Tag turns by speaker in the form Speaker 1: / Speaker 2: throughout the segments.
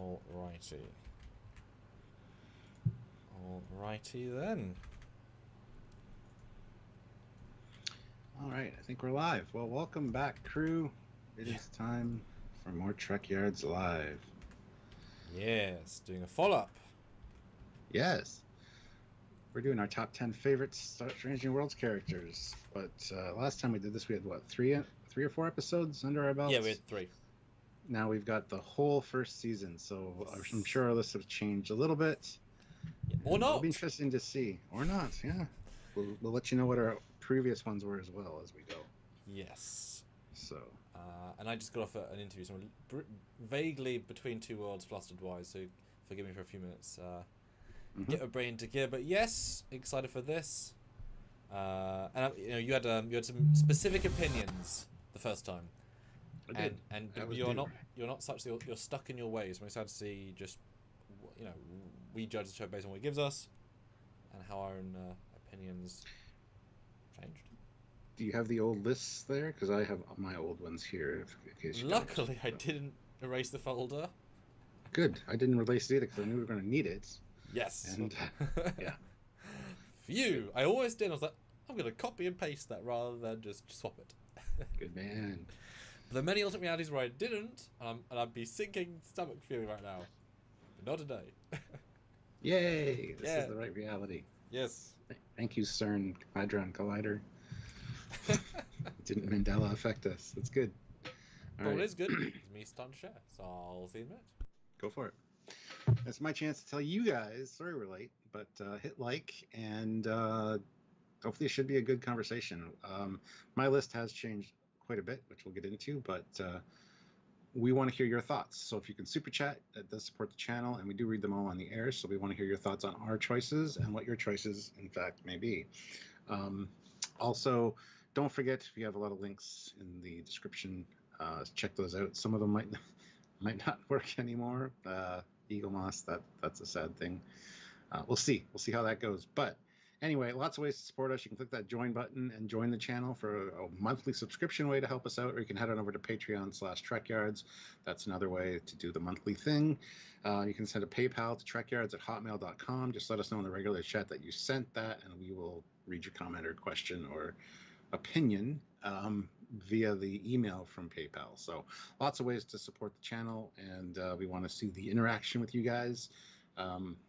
Speaker 1: Alrighty. Alrighty then.
Speaker 2: Alright, I think we're live. Well, welcome back, crew. It is time for more Trekyards Live.
Speaker 1: Yes, doing a follow-up.
Speaker 2: Yes. We're doing our top 10 favorite Strange New Worlds characters. But last time we did this, we had, what, three or four episodes under our belts?
Speaker 1: Yeah, we had 3.
Speaker 2: Now we've got the whole first season, so I'm sure our lists have changed a little bit.
Speaker 1: Yeah. Or not.
Speaker 2: It'll be interesting to see. Or not, yeah. We'll let you know what our previous ones were as well as we go.
Speaker 1: Yes.
Speaker 2: So.
Speaker 1: And I just got off an interview, so I'm vaguely between two worlds flustered-wise, so forgive me for a few minutes. Get my brain into gear, but yes, excited for this. And you had some specific opinions the first time.
Speaker 2: I did.
Speaker 1: And you're not such that you're stuck in your ways. I'm excited to see just, we judge the show based on what it gives us, and how our own opinions changed.
Speaker 2: Do you have the old lists there? Because I have my old ones here. In case
Speaker 1: Luckily, I didn't erase the folder.
Speaker 2: Good. I didn't erase it either because I knew we were going to need it.
Speaker 1: Yes.
Speaker 2: And yeah.
Speaker 1: Phew. I always did. I was like, I'm going to copy and paste that rather than just swap it.
Speaker 2: Good man.
Speaker 1: But there are many alternate realities where I didn't, and I'd be sinking stomach feeling right now. But not today.
Speaker 2: Yay! This is the right reality.
Speaker 1: Yes.
Speaker 2: Thank you, CERN Hadron Collider. Didn't Mandela affect us? That's good.
Speaker 1: Well, it is good. It's me starting to share, so I'll see you in a minute.
Speaker 2: Go for it. That's my chance to tell you guys. Sorry we're late, but hit like, and hopefully it should be a good conversation. My list has changed quite a bit, which we'll get into, but we want to hear your thoughts. So if you can super chat, that does support the channel, and we do read them all on the air. So we want to hear your thoughts on our choices and what your choices, in fact, may be. Also, don't forget, we have a lot of links in the description. Check those out. Some of them might not work anymore. Eagle Moss, that's a sad thing. We'll see how that goes. But anyway, lots of ways to support us. You can click that join button and join the channel for a monthly subscription way to help us out, or you can head on over to Patreon/Trekyards. That's another way to do the monthly thing. You can send a PayPal to trekyards@hotmail.com. Just let us know in the regular chat that you sent that, and we will read your comment or question or opinion via the email from PayPal. So lots of ways to support the channel, and we want to see the interaction with you guys.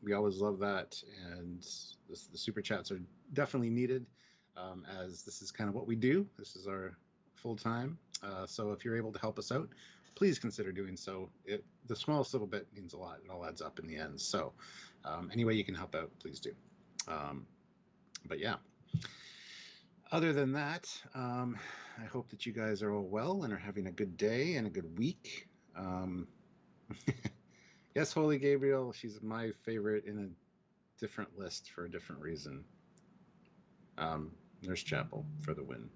Speaker 2: We always love that, and the super chats are definitely needed, as this is kind of what we do. This is our full time. So if you're able to help us out, please consider doing so. The smallest little bit means a lot. It all adds up in the end. So any way you can help out, please do. But yeah. Other than that, I hope that you guys are all well and are having a good day and a good week. Yes, Holy Gabriel, she's my favorite in a different list for a different reason. Nurse Chapel for the win.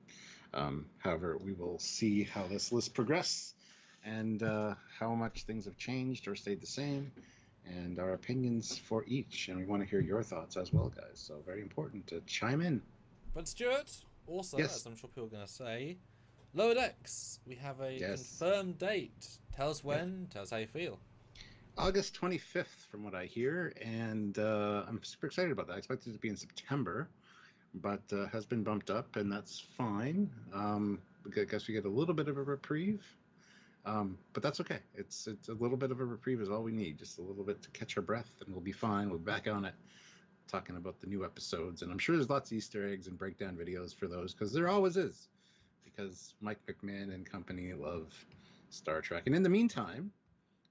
Speaker 2: However, we will see how this list progresses and how much things have changed or stayed the same, and our opinions for each. And we want to hear your thoughts as well, guys. So very important to chime in.
Speaker 1: But Stuart, also,
Speaker 2: yes,
Speaker 1: as I'm sure people are going to say, Lower Decks, we have a confirmed date. Tell us when, tell us how you feel.
Speaker 2: August 25th, from what I hear, and I'm super excited about that. I expected it to be in September, but has been bumped up, and that's fine. I guess we get a little bit of a reprieve, but that's okay. It's a little bit of a reprieve is all we need, just a little bit to catch our breath, and we'll be fine. We'll be back on it, talking about the new episodes, and I'm sure there's lots of Easter eggs and breakdown videos for those, because there always is, because Mike McMahon and company love Star Trek. And in the meantime,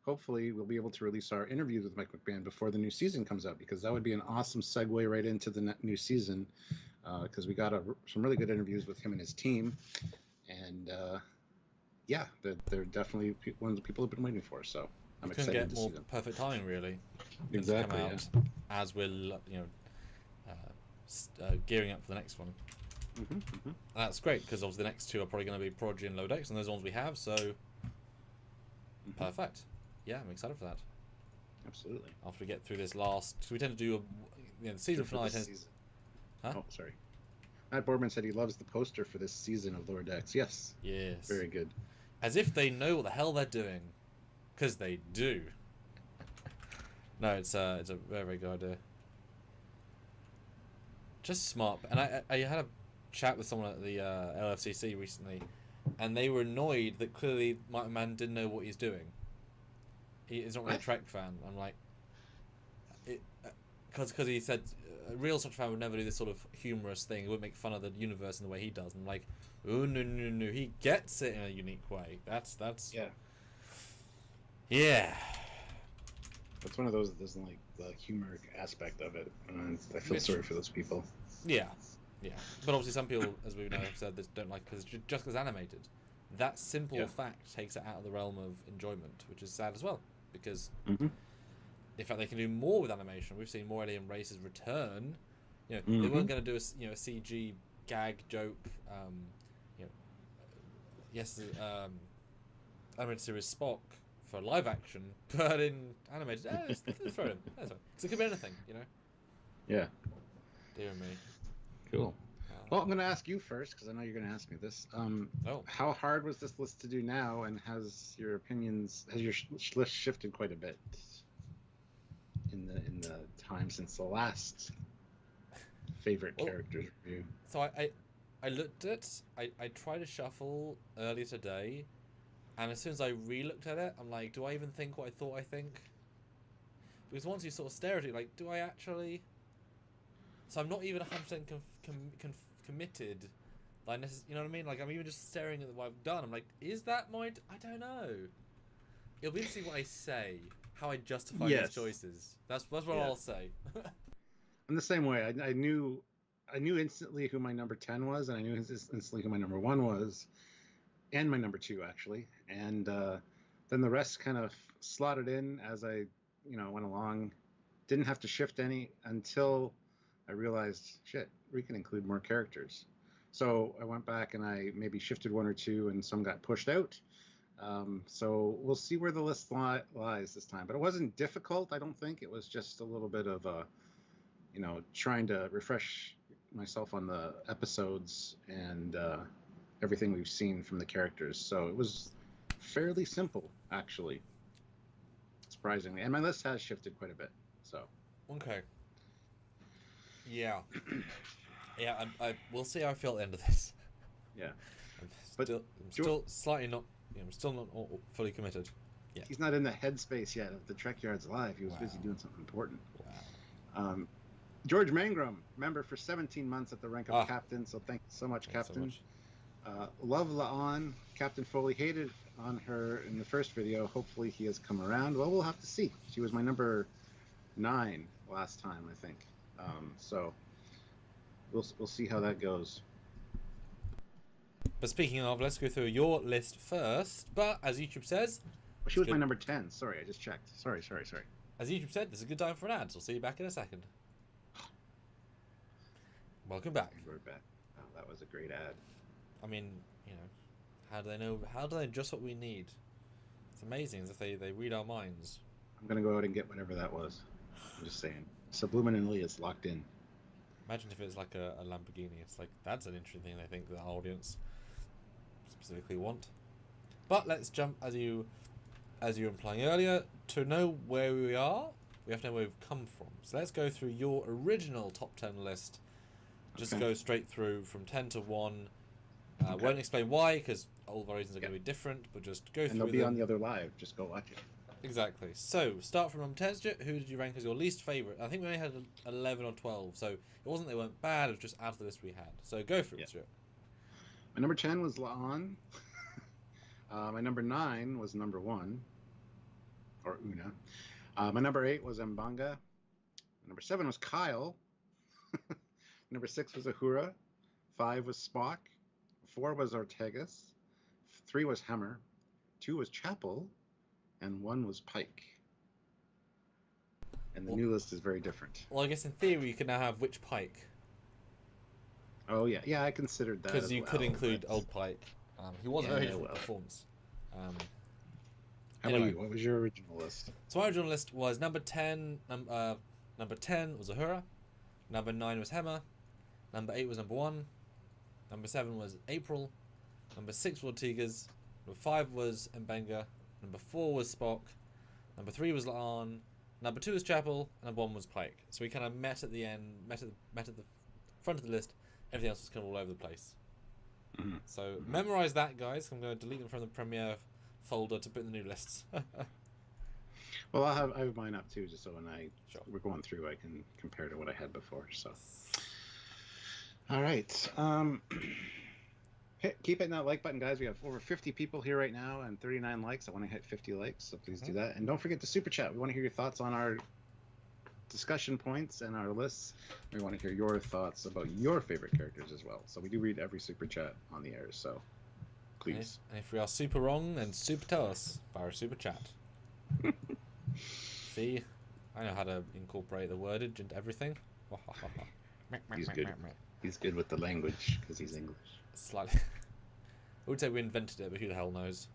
Speaker 2: hopefully we'll be able to release our interviews with Mike McMahon before the new season comes out, because that would be an awesome segue right into the new season, because we got some really good interviews with him and his team, and yeah, they're definitely one of the people have been waiting for, so I'm excited to see them.
Speaker 1: Get more perfect timing, really.
Speaker 2: Exactly,
Speaker 1: come out as we're gearing up for the next one. That's great, because obviously the next two are probably going to be Prodigy and Lower Decks, and those ones we have, so perfect. Yeah, I'm excited for that.
Speaker 2: Absolutely.
Speaker 1: After we get through this last, so we tend to do the season finale.
Speaker 2: Huh? Oh, sorry. Matt Boardman said he loves the poster for this season of Lower Decks. Yes.
Speaker 1: Yes.
Speaker 2: Very good.
Speaker 1: As if they know what the hell they're doing, because they do. No, it's a very, very good idea. Just smart. And I had a chat with someone at the LFCC recently, and they were annoyed that clearly Mighty Man didn't know what he's doing. He's not really a Trek fan. I'm like, because he said a real Star Trek fan would never do this sort of humorous thing. He wouldn't make fun of the universe in the way he does. And I'm like, oh no, he gets it in a unique way. That's yeah.
Speaker 2: It's one of those that doesn't like the humor aspect of it, and I feel sorry for those people.
Speaker 1: Yeah. But obviously, some people, as we know, have said this don't like because just because animated. That simple fact takes it out of the realm of enjoyment, which is sad as well. Because in fact, they can do more with animation. We've seen more alien races return. You know, they weren't going to do a CG gag joke. Animated series Spock for live action, but in animated, let's throw it in. That's fine. Because it could be anything, you know.
Speaker 2: Yeah.
Speaker 1: Dear me.
Speaker 2: Cool. Well, I'm going to ask you first because I know you're going to ask me this. How hard was this list to do now, and has your list shifted quite a bit in the time since the last favorite characters review?
Speaker 1: So I looked at I tried to shuffle earlier today, and as soon as I re-looked at it, I'm like, do I even think what I thought I think? Because once you sort of stare at it, like, do I actually? So I'm not even 100% committed. Like, you know what I mean? Like, I'm even just staring at what I've done. I'm like, is that my? I don't know. It'll be interesting what I say, how I justify these choices. That's what I'll say.
Speaker 2: I'm the same way. I knew instantly who my number 10 was, and I knew instantly who my number 1 was, and my number 2 actually. And then the rest kind of slotted in as I, went along. Didn't have to shift any until I realized, shit, we can include more characters. So I went back and I maybe shifted 1 or 2, and some got pushed out. So we'll see where the list lies this time. But it wasn't difficult, I don't think. It was just a little bit of trying to refresh myself on the episodes and everything we've seen from the characters. So it was fairly simple, actually, surprisingly. And my list has shifted quite a bit. So
Speaker 1: okay. Yeah. We'll see how I feel at the end of this.
Speaker 2: Yeah.
Speaker 1: I'm still slightly not. I'm still not fully committed. Yeah.
Speaker 2: He's not in the headspace yet of the Trekyards Live. He was busy doing something important.
Speaker 1: Wow.
Speaker 2: George Mangrum, member for 17 months at the rank of captain. So thank you so much, Captain. So much. Love La'an. Captain Foley hated on her in the first video. Hopefully he has come around. Well, we'll have to see. She was my number 9 last time, I think. So we'll see how that goes.
Speaker 1: But speaking of, let's go through your list first. But as YouTube says,
Speaker 2: well, she was my number 10. Sorry, I just checked. Sorry.
Speaker 1: As YouTube said, this is a good time for an ad. So we'll see you back in a second. Welcome back.
Speaker 2: We're back. Oh, that was a great ad.
Speaker 1: I mean, how do they know? How do they know just what we need? It's amazing as if they read our minds.
Speaker 2: I'm gonna go out and get whatever that was. I'm just saying. Subliminally, it's locked in.
Speaker 1: Imagine if it's like a Lamborghini. It's like, that's an interesting thing I think the audience specifically want. But let's jump, as you were implying earlier, to know where we are, we have to know where we've come from. So let's go through your original top 10 list. Just go straight through from 10 to 1. Won't explain why, because all of our reasons are going to be different, but just go through them.
Speaker 2: And they'll be on the other live. Just go watch it.
Speaker 1: Exactly. So, start from number 10, Stuart. Who did you rank as your least favourite? I think we only had 11 or 12, so it wasn't they weren't bad, it was just out of the list we had. So, go for it, Stuart.
Speaker 2: My number 10 was La'an. My number 9 was number 1, or Una. My number 8 was M'Banga. Number 7 was Kyle. Number 6 was Uhura. 5 was Spock. 4 was Ortega. 3 was Hammer. 2 was Chapel. And 1 was Pike. And the new list is very different.
Speaker 1: Well, I guess in theory you could now have which Pike?
Speaker 2: Oh, yeah. Yeah, I considered that.
Speaker 1: Because you could include old Pike. He was a very different performance.
Speaker 2: How about you? What was your original list?
Speaker 1: So my original list was number 10. Number 10 was Uhura. Number 9 was Hammer. Number 8 was number 1. Number 7 was April. Number 6 was Ortega's. Number 5 was M'Banga. Number 4 was Spock. Number 3 was La'an. Number 2 was Chapel, and number 1 was Pike. So we kind of met at the end, met at the front of the list. Everything else was kind of all over the place.
Speaker 2: Mm-hmm.
Speaker 1: So memorize that, guys. I'm going to delete them from the Premiere folder to put in the new lists.
Speaker 2: Well, I have mine up too, just so when we're going through, I can compare to what I had before. So, all right. Keep hitting that like button, guys. We have over 50 people here right now and 39 likes. I want to hit 50 likes, so please do that. And don't forget the super chat. We want to hear your thoughts on our discussion points and our lists. We want to hear your thoughts about your favorite characters as well. So we do read every super chat on the air, so please.
Speaker 1: And if we are super wrong, then super tell us by our super chat. See, I know how to incorporate the wordage into everything.
Speaker 2: He's good. He's good with the language because he's English.
Speaker 1: Slightly. I would say we invented it, but who the hell knows?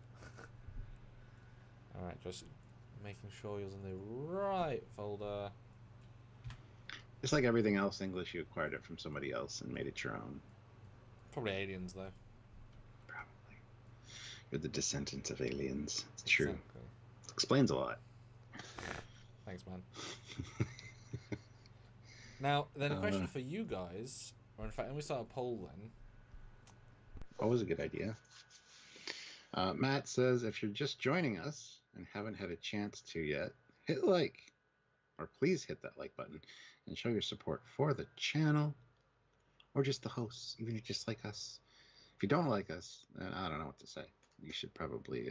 Speaker 1: Alright, just making sure you're in the right folder.
Speaker 2: It's like everything else English, you acquired it from somebody else and made it your own.
Speaker 1: Probably aliens, though.
Speaker 2: Probably. You're the descendant of aliens. It's true.
Speaker 1: Exactly.
Speaker 2: Explains a lot.
Speaker 1: Thanks, man. Now, then a question for you guys, or in fact, let me start a poll then.
Speaker 2: Always a good idea. Matt says, if you're just joining us and haven't had a chance to yet, hit like, or please hit that like button and show your support for the channel or just the hosts, even if you just like us. If you don't like us, then I don't know what to say. You should probably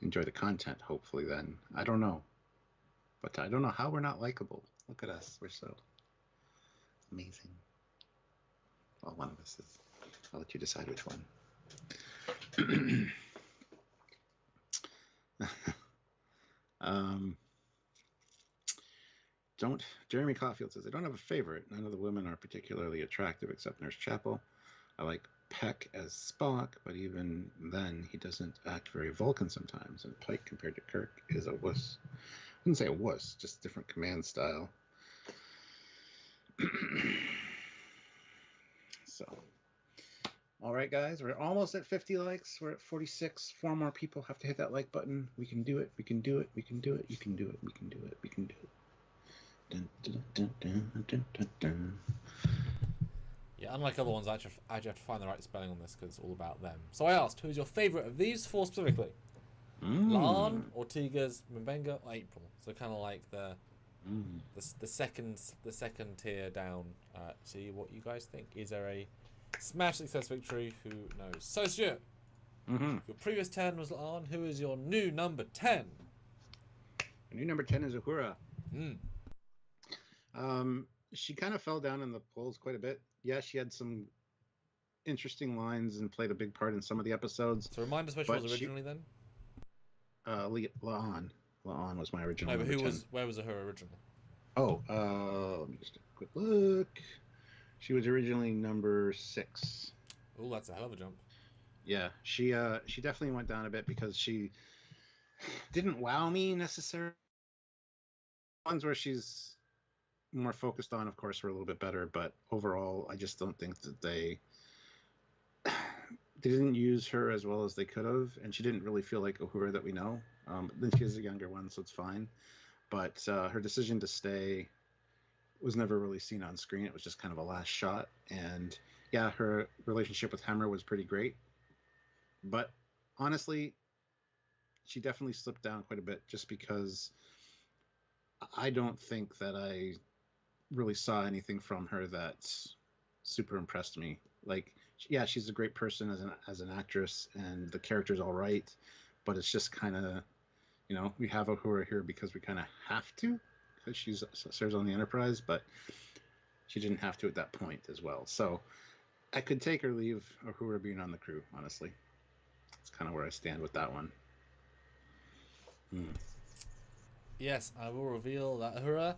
Speaker 2: enjoy the content, hopefully, then. I don't know. But I don't know how we're not likable. Look at us. We're so amazing. Well, one of us is. I'll let you decide which one. Jeremy Caulfield says, I don't have a favorite. None of the women are particularly attractive except Nurse Chapel. I like Peck as Spock, but even then he doesn't act very Vulcan sometimes, and Pike compared to Kirk is a wuss. I wouldn't say a wuss, just different command style. So, all right, guys, we're almost at 50 likes. We're at 46. 4 more people have to hit that like button. We can do it. We can do it. We can do it. You can do it. We can do it. We can do it. Dun, dun, dun, dun, dun, dun, dun.
Speaker 1: Yeah, unlike other ones, I actually have to find the right spelling on this because it's all about them. So I asked, who's your favourite of these 4 specifically? Laan, Ortega's, Mbenga, or April. So kind of like the second tier down. See what you guys think. Is there a smash success victory? Who knows? So Stuart, your previous 10 was Laan. Who is your new number 10?
Speaker 2: Your new number 10 is Uhura. She kind of fell down in the polls quite a bit. Yeah, she had some interesting lines and played a big part in some of the episodes.
Speaker 1: So remind us where she was originally then?
Speaker 2: Laan. Laan was my original
Speaker 1: No, but
Speaker 2: number 10.
Speaker 1: where was her originally?
Speaker 2: Oh, let me just take a quick look. She was originally number 6.
Speaker 1: Oh, that's a hell of a jump.
Speaker 2: Yeah, she definitely went down a bit because she didn't wow me necessarily. Ones where she's more focused on, of course, were a little bit better, but overall, I just don't think that they didn't use her as well as they could have, and she didn't really feel like Uhura that we know. Then she is a younger one, so it's fine. But her decision to stay was never really seen on screen. It was just kind of a last shot. And yeah, her relationship with Hemmer was pretty great. But honestly, she definitely slipped down quite a bit just because I don't think that I really saw anything from her that super impressed me. Like, yeah, she's a great person as an actress, and the character's all right, but it's just kind of, we have Uhura here because we kind of have to, because she serves on the Enterprise, but she didn't have to at that point as well. So I could take or leave Uhura being on the crew, honestly. That's kind of where I stand with that one.
Speaker 1: Yes, I will reveal that Uhura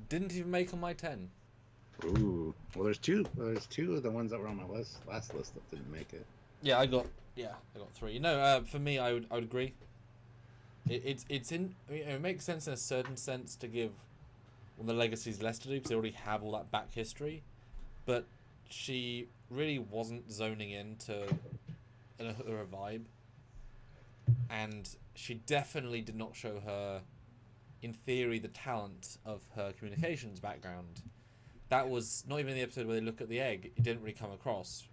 Speaker 1: didn't even make on my 10.
Speaker 2: Ooh. Well, there's two. There's 2 of the ones that were on my last list that didn't make it.
Speaker 1: Yeah, I got 3. For me, I would agree. It makes sense in a certain sense to give the Legacies less to do because they already have all that back history, but she really wasn't zoning into an Uhura vibe, and she definitely did not show her in theory, the talent of her communications background. That was not even in the episode where they look at the egg. It didn't really come across.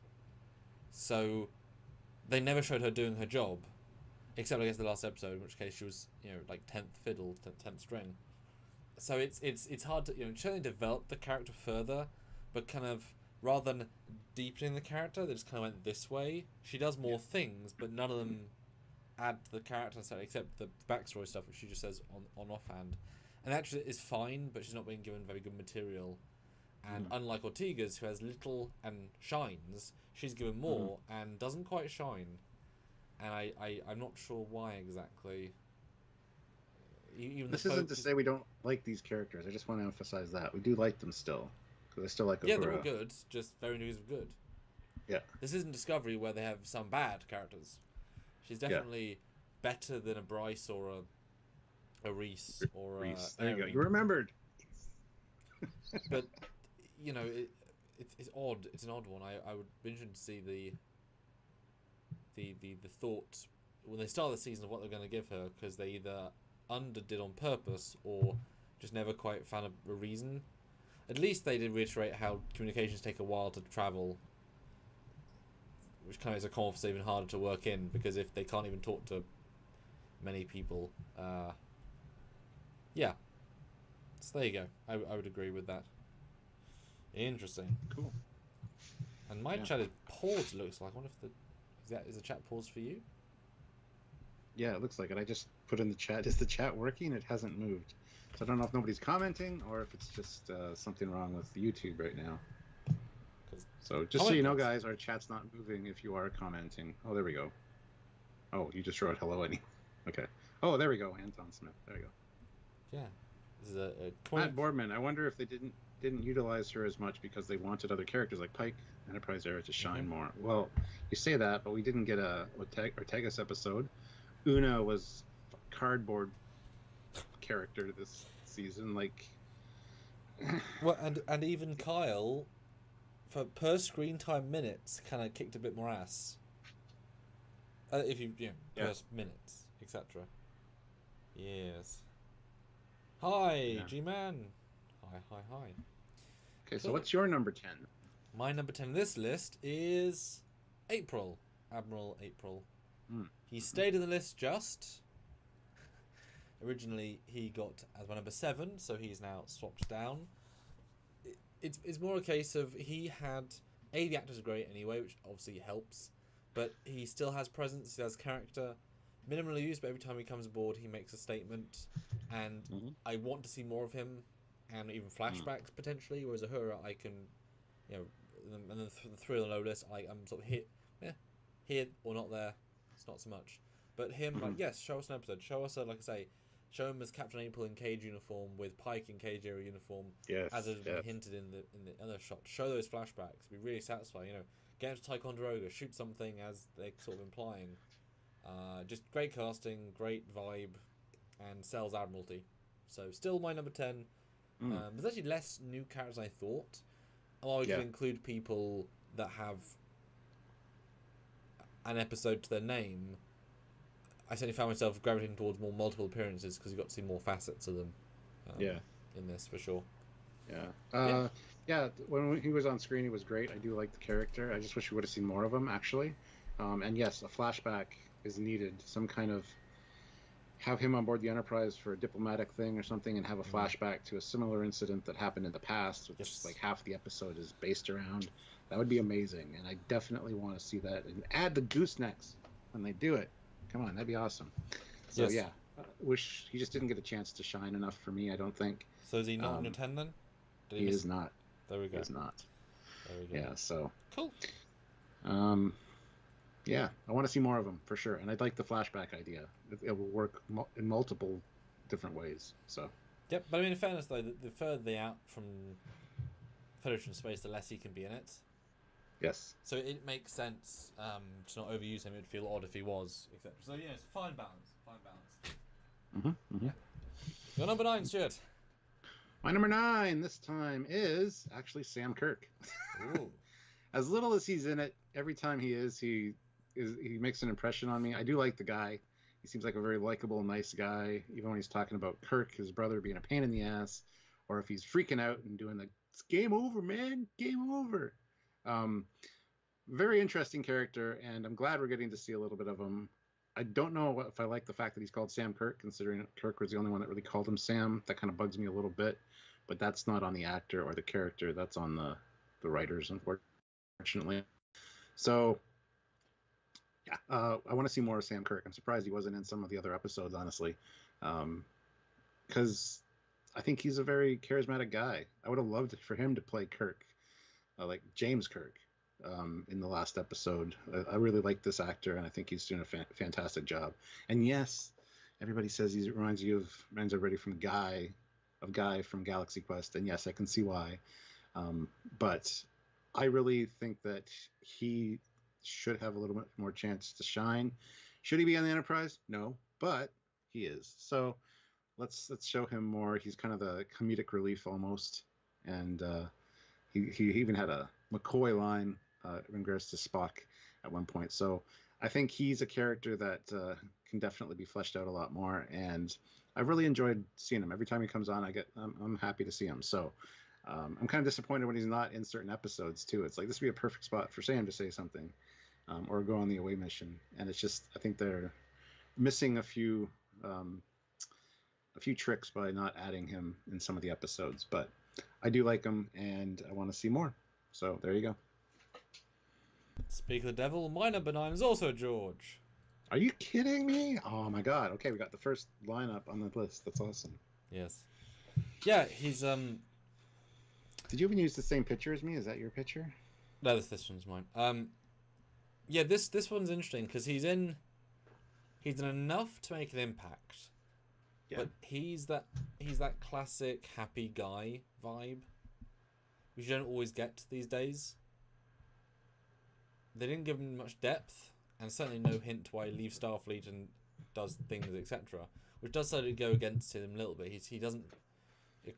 Speaker 1: So they never showed her doing her job, except I guess the last episode, in which case she was, like 10th fiddle, 10th string. So it's hard to, certainly develop the character further, but kind of rather than deepening the character, they just kind of went this way. She does more things, but none of them add to the character except the backstory stuff, which she just says on offhand. And actually is fine, but she's not being given very good material. And unlike Ortega's, who has little and shines, she's given more and doesn't quite shine. And I'm not sure why exactly. Even
Speaker 2: this isn't to say we don't like these characters. I just want to emphasize that. We do like them still. Because I still like Uhura.
Speaker 1: Yeah, they're all good. Just very news of good.
Speaker 2: Yeah.
Speaker 1: This isn't Discovery where they have some bad characters. She's definitely better than a Bryce or a Reese or
Speaker 2: Reese.
Speaker 1: a...
Speaker 2: There you go. You remembered.
Speaker 1: But, it's odd. It's an odd one. I would be interested to see the thought when they start the season of what they're going to give her, because they either underdid on purpose or just never quite found a reason. At least they did reiterate how communications take a while to travel, which kind of is a conflict even harder to work in, because if they can't even talk to many people, yeah. So there you go. I would agree with that. Interesting.
Speaker 2: Cool.
Speaker 1: And my chat is paused, it looks like. I wonder if is the chat paused for you?
Speaker 2: Yeah, it looks like it. I just put in the chat. Is the chat working? It hasn't moved. So I don't know if nobody's commenting or if it's just something wrong with YouTube right now. So just so you know, guys, our chat's not moving if you are commenting. Oh, there we go. Oh, you just wrote hello anyway. Okay. Oh, there we go. Anton Smith. There we go.
Speaker 1: Yeah. This is a
Speaker 2: Matt Boardman. I wonder if they didn't utilize her as much because they wanted other characters like Pike, Enterprise era to shine more. Well, you say that, but we didn't get a Ortega's episode. Una was a cardboard character this season, like.
Speaker 1: Well, and even Kyle, for per screen time minutes, kind of kicked a bit more ass. If you per minutes, etc. Yes. Hi, G-Man. Hi.
Speaker 2: Okay, so what's your number 10?
Speaker 1: My number 10 on this list is April. Admiral April. He stayed in the list just. Originally, he got as my number 7, so he's now swapped down. It's more a case of he had... the actors are great anyway, which obviously helps, but he still has presence, he has character. Minimally used, but every time he comes aboard, he makes a statement, and I want to see more of him, and even flashbacks potentially. Whereas Uhura, I can, and then the thrill and low list, I'm sort of here or not there. It's not so much, but him, like, yes, show us an episode, show us like I say, show him as Captain April in Cage uniform with Pike in Cage era uniform, as has been hinted in the other shot. Show those flashbacks, be really satisfying. Get him to Ticonderoga, shoot something as they're sort of implying. Just great casting, great vibe, and sells Admiralty. So still my number 10. There's actually less new characters than I thought. I could include people that have an episode to their name. I certainly found myself gravitating towards more multiple appearances because you got to see more facets of them. In this for sure. When he was on screen, he was great. I do like the character. I just wish we would have seen more of him, actually. And yes, a flashback is needed. Some kind of have him on board the Enterprise for a diplomatic thing or something, and have a flashback to a similar incident that happened in the past, which like half the episode is based around. That would be amazing, and I definitely want to see that. And add the goosenecks when they do it. Come on, that'd be awesome. So wish he just didn't get a chance to shine enough for me, I don't think. So is he not in a 10 then?
Speaker 2: He is not.
Speaker 1: There we go.
Speaker 2: He is not.
Speaker 1: There we go.
Speaker 2: Yeah, so.
Speaker 1: Cool.
Speaker 2: Yeah, I want to see more of them for sure, and I'd like the flashback idea. It will work in multiple different ways. So. Yep,
Speaker 1: but I mean, in fairness though, the further they out from Federation space, the less he can be in it.
Speaker 2: Yes.
Speaker 1: So it makes sense to not overuse him. It'd feel odd if he was, etc. So yeah, it's fine balance. Yeah. Your number 9, Stuart.
Speaker 2: My number 9 this time is actually Sam Kirk.
Speaker 1: Ooh.
Speaker 2: As little as he's in it, every time he makes an impression on me. I do like the guy. He seems like a very likable, nice guy, even when he's talking about Kirk, his brother, being a pain in the ass, or if he's freaking out and doing the "it's game over, man, game over." Um, Very interesting character, and I'm glad we're getting to see a little bit of him. I don't know if I like the fact that he's called Sam Kirk, considering Kirk was the only one that really called him Sam. That kind of bugs me a little bit, but that's not on the actor or the character. That's on the writers, unfortunately. So, yeah, I want to see more of Sam Kirk. I'm surprised he wasn't in some of the other episodes, honestly, because I think he's a very charismatic guy. I would have loved for him to play Kirk, like James Kirk. In the last episode, I really like this actor, and I think he's doing a fantastic job. And yes, everybody says he reminds everybody from Guy from Galaxy Quest, and yes, I can see why. But I really think that he should have a little bit more chance to shine. Should he be on the Enterprise? No, but he is. So let's show him more. He's kind of the comedic relief almost, and he even had a McCoy line in regards to Spock at one point. So I think he's a character that can definitely be fleshed out a lot more, and I've really enjoyed seeing him. Every time he comes on, I'm happy to see him. So I'm kind of disappointed when he's not in certain episodes too. It's like this would be a perfect spot for Sam to say something, or go on the away mission. And it's just, I think they're missing a few tricks by not adding him in some of the episodes. But I do like him, and I want to see more. So there you go.
Speaker 1: Speak of the devil, my number 9 is also George.
Speaker 2: Are you kidding me? Oh my god. Okay, we got the first lineup on the list. That's awesome.
Speaker 1: Yes. Yeah, he's
Speaker 2: Did you even use the same picture as me? Is that your picture?
Speaker 1: No, this one's mine. Yeah, this one's interesting because he's in enough to make an impact. Yeah. But he's that classic happy guy vibe, which you don't always get these days. They didn't give him much depth, and certainly no hint why he leaves Starfleet and does things, etc. Which does sort of go against him a little bit. He doesn't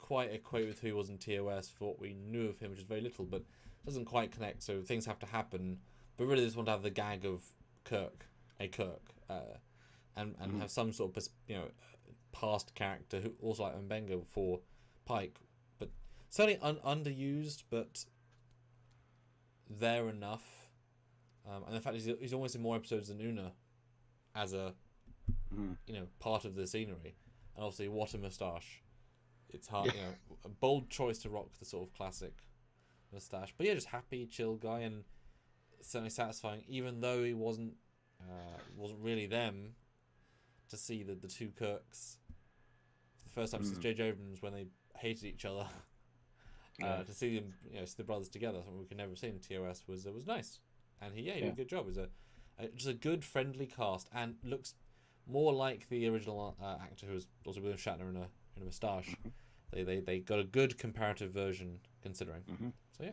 Speaker 1: quite equate with who he was in TOS for what we knew of him, which is very little, but doesn't quite connect. So things have to happen. But really, just want to have the gag of Kirk, and have some sort of past character who also like Mbenga for Pike, but certainly underused, but there enough. And the fact he's almost in more episodes than Una as a part of the scenery, and obviously what a moustache. It's hard, a bold choice to rock the sort of classic moustache, but yeah, just happy, chill guy, and certainly satisfying. Even though he wasn't really them, to see the two Kirks for the first time since J.J. Abrams, when they hated each other, to see them, see the brothers together, something we could never see in TOS was nice. And he did a good job. It was just a good, friendly cast, and looks more like the original actor who was also William Shatner in a moustache. They got a good comparative version considering. So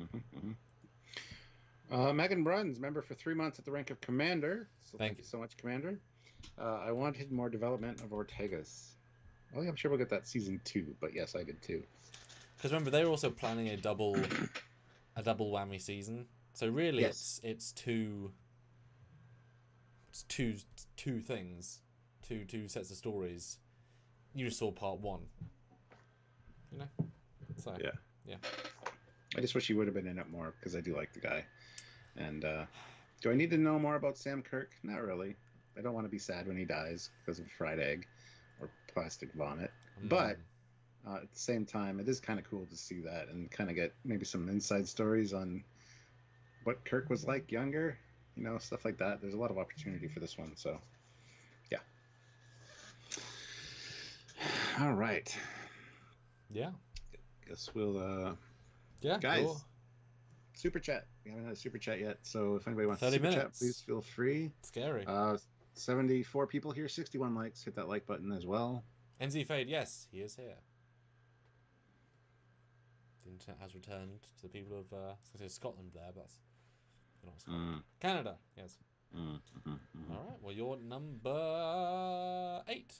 Speaker 1: yeah.
Speaker 2: Megan Bruns, member for 3 months at the rank of Commander. So thank you so much, Commander. I wanted more development of Ortega's. Well, I'm sure we'll get that season 2, but yes, I did too.
Speaker 1: Because remember, they were also planning a double whammy season. So really, it's two things, two sets of stories. You just saw part 1, So yeah.
Speaker 2: I just wish he would have been in it more, because I do like the guy. And do I need to know more about Sam Kirk? Not really. I don't want to be sad when he dies because of fried egg or plastic vomit. But at the same time, it is kind of cool to see that and kind of get maybe some inside stories on what Kirk was like younger, stuff like that. There's a lot of opportunity for this one, so yeah. All right.
Speaker 1: Yeah.
Speaker 2: Guess we'll guys. Cool. Super chat. We haven't had a super chat yet, so if anybody wants to super chat, please feel free.
Speaker 1: Scary.
Speaker 2: 74 people here, 61 likes. Hit that like button as well.
Speaker 1: NZ Fade, yes, he is here. The internet has returned to the people of I was going to say Scotland there, but not Scotland. Canada, yes. All right, well, you're number 8.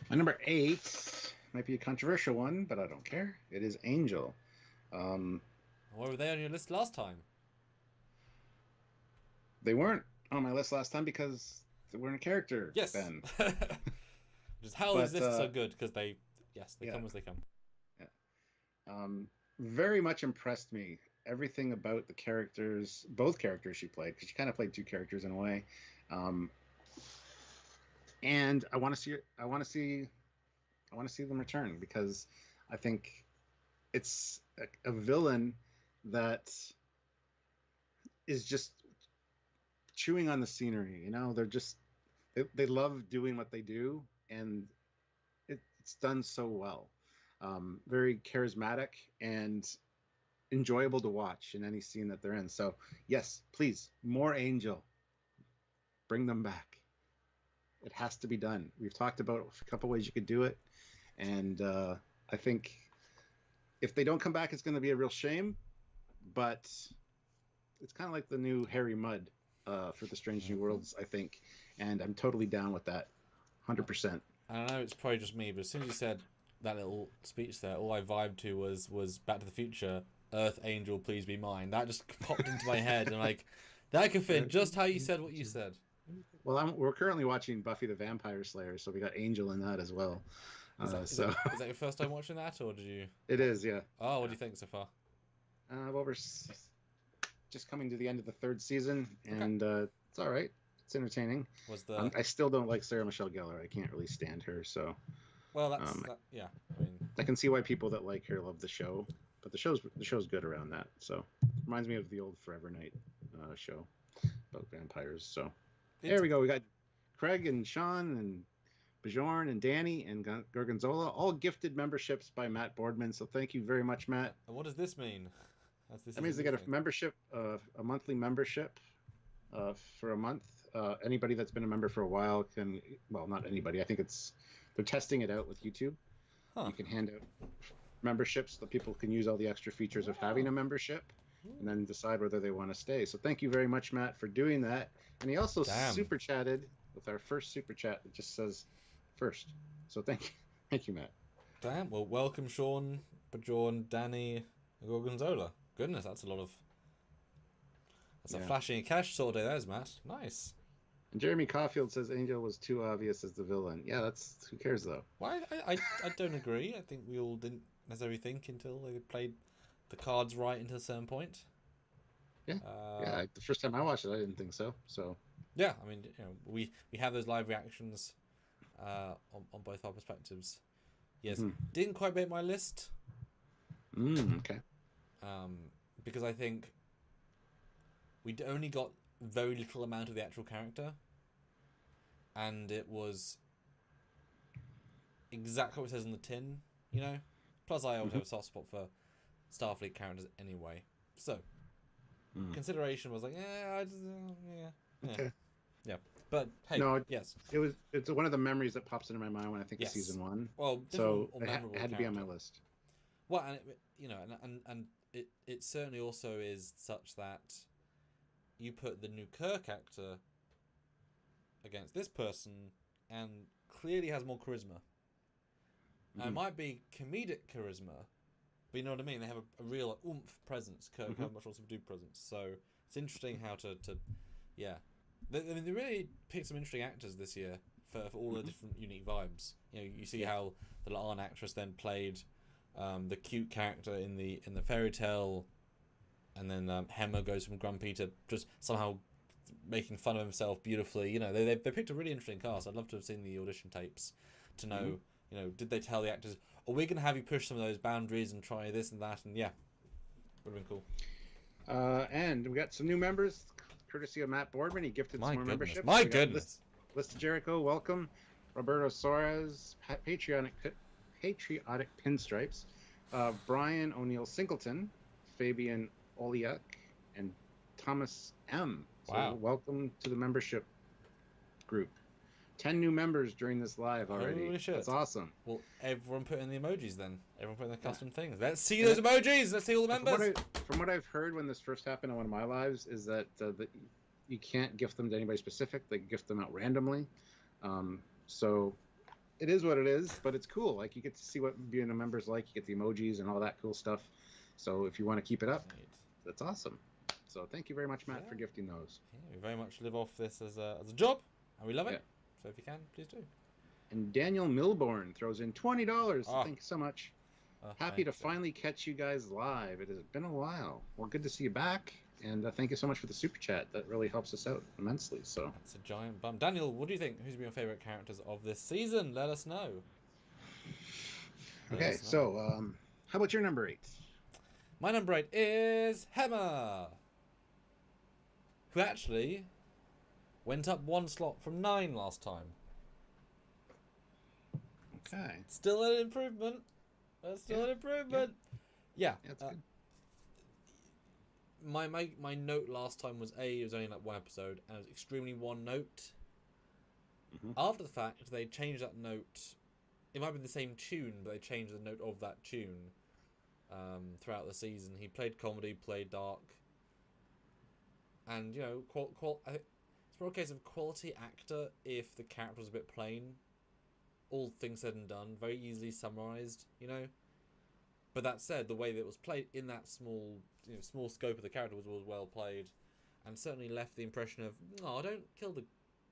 Speaker 2: My number 8 might be a controversial one, but I don't care. It is Angel.
Speaker 1: Why were they on your list last time?
Speaker 2: They weren't on my list last time because we're in a character.
Speaker 1: Yes.
Speaker 2: Then.
Speaker 1: Just how is this so good? Because they come as they come.
Speaker 2: Yeah. Very much impressed me. Everything about the characters, both characters she played, because she kind of played two characters in a way. And I want to see them return, because I think it's a villain that is just chewing on the scenery. You know, they love doing what they do, and it's done so well. Very charismatic and enjoyable to watch in any scene that they're in. So yes, please, more Angel. Bring them back. It has to be done. We've talked about a couple ways you could do it, and I think if they don't come back, it's going to be a real shame. But it's kind of like the new Harry Mudd for the Strange New Worlds, I think, and I'm totally down with that, 100%.
Speaker 1: I know it's probably just me, but as soon as you said that little speech there, all I vibed to was Back to the Future. Earth Angel, please be mine. That just popped into my head, and like that could fit just how you said what you said.
Speaker 2: Well, we're currently watching Buffy the Vampire Slayer, so we got Angel in that as well.
Speaker 1: Is that your first time watching that, or did you?
Speaker 2: It is, yeah.
Speaker 1: Oh, what do you think so far?
Speaker 2: Well, we're just coming to the end of the third season, and it's all right. It's entertaining. I still don't like Sarah Michelle Gellar. I can't really stand her. So.
Speaker 1: Well, yeah. I mean,
Speaker 2: I can see why people that like her love the show, but the show's good around that. So reminds me of the old Forever Night show about vampires. So there we go. We got Craig and Sean and Bjorn and Danny and Gorgonzola, all gifted memberships by Matt Boardman. So thank you very much, Matt.
Speaker 1: And what does this mean?
Speaker 2: That means they get a membership, a monthly membership for a month. Anybody that's been a member for a while can, well, not anybody. I think they're testing it out with YouTube. You can hand out memberships so people can use all the extra features of having a membership and then decide whether they want to stay. So thank you very much, Matt, for doing that. And he also super chatted with our first super chat that just says first. So thank you, Matt.
Speaker 1: Damn. Well, welcome, Sean, Bjorn, Danny, and Gorgonzola. Goodness, that's a flashing cash sort of day, that is, Matt. Nice.
Speaker 2: And Jeremy Caulfield says Angel was too obvious as the villain. Yeah, who cares though?
Speaker 1: Well, I don't agree. I think we all didn't necessarily think until they played the cards right until a certain point.
Speaker 2: Yeah, the first time I watched it, I didn't think so. So
Speaker 1: yeah, I mean, we have those live reactions on both our perspectives. Yes, didn't quite make my list.
Speaker 2: Okay.
Speaker 1: Because I think we only got very little amount of the actual character, and it was exactly what it says in the tin, you know. Plus, I always have a soft spot for Starfleet characters anyway, so consideration was like,
Speaker 2: okay.
Speaker 1: Yeah. But hey, yes,
Speaker 2: it's one of the memories that pops into my mind when I think of season 1.
Speaker 1: Well,
Speaker 2: so it had to be on my list.
Speaker 1: Well, and it certainly also is such that you put the new Kirk actor against this person, and clearly has more charisma. Now, it might be comedic charisma, but you know what I mean. They have a real oomph presence. Kirk has much also do presence. So it's interesting how to They really picked some interesting actors this year for all the different unique vibes. You know, you see how the La'an actress then played the cute character in the fairy tale, and then Hemmer goes from grumpy to just somehow making fun of himself beautifully. You know, they picked a really interesting cast. I'd love to have seen the audition tapes to know, you know, did they tell the actors, "Oh, we're going to have you push some of those boundaries and try this and that," and yeah, would have been cool.
Speaker 2: And we got some new members, courtesy of Matt Boardman. He gifted some more memberships.
Speaker 1: My goodness.
Speaker 2: List Jericho, welcome. Roberto Soares, patriotic pinstripes. Brian O'Neill Singleton, Fabian Oliak, and Thomas M. So welcome to the membership group. 10 new members during this live already.
Speaker 1: Holy shit.
Speaker 2: That's awesome.
Speaker 1: Well, everyone put in the emojis then. Everyone put in the custom things. Let's see those emojis. Let's see all the members.
Speaker 2: From what I've heard when this first happened on one of my lives is that you can't gift them to anybody specific. They gift them out randomly. So it is what it is, but it's cool. Like, you get to see what being a member's like. You get the emojis and all that cool stuff. So if you want to keep it up, that's awesome. So thank you very much, Matt, for gifting those.
Speaker 1: Yeah, we very much live off this as a job, And we love it. So if you can, please do.
Speaker 2: And Daniel Milborn throws in $20.
Speaker 1: Oh.
Speaker 2: Thank you so much. Happy to finally catch you guys live. It has been a while. Well, good to see you back. And thank you so much for the super chat. That really helps us out immensely. So
Speaker 1: that's a giant bump. Daniel, what do you think? Who's been your favorite characters of this season? Let us know.
Speaker 2: Okay, so how about your number 8?
Speaker 1: My number 8 is Hemmer, who actually went up 1 slot from 9 last time.
Speaker 2: Okay.
Speaker 1: Still an improvement. An improvement. Yeah.
Speaker 2: That's good.
Speaker 1: My note last time was it was only like 1 episode, and it was extremely one note.
Speaker 2: Mm-hmm.
Speaker 1: After the fact, they changed that note. It might be the same tune, but they changed the note of that tune throughout the season. He played comedy, played dark, and I think it's more a case of quality actor if the character was a bit plain. All things said and done, very easily summarized, But that said, the way that it was played in that small scope of the character was well played, and certainly left the impression of, don't kill them,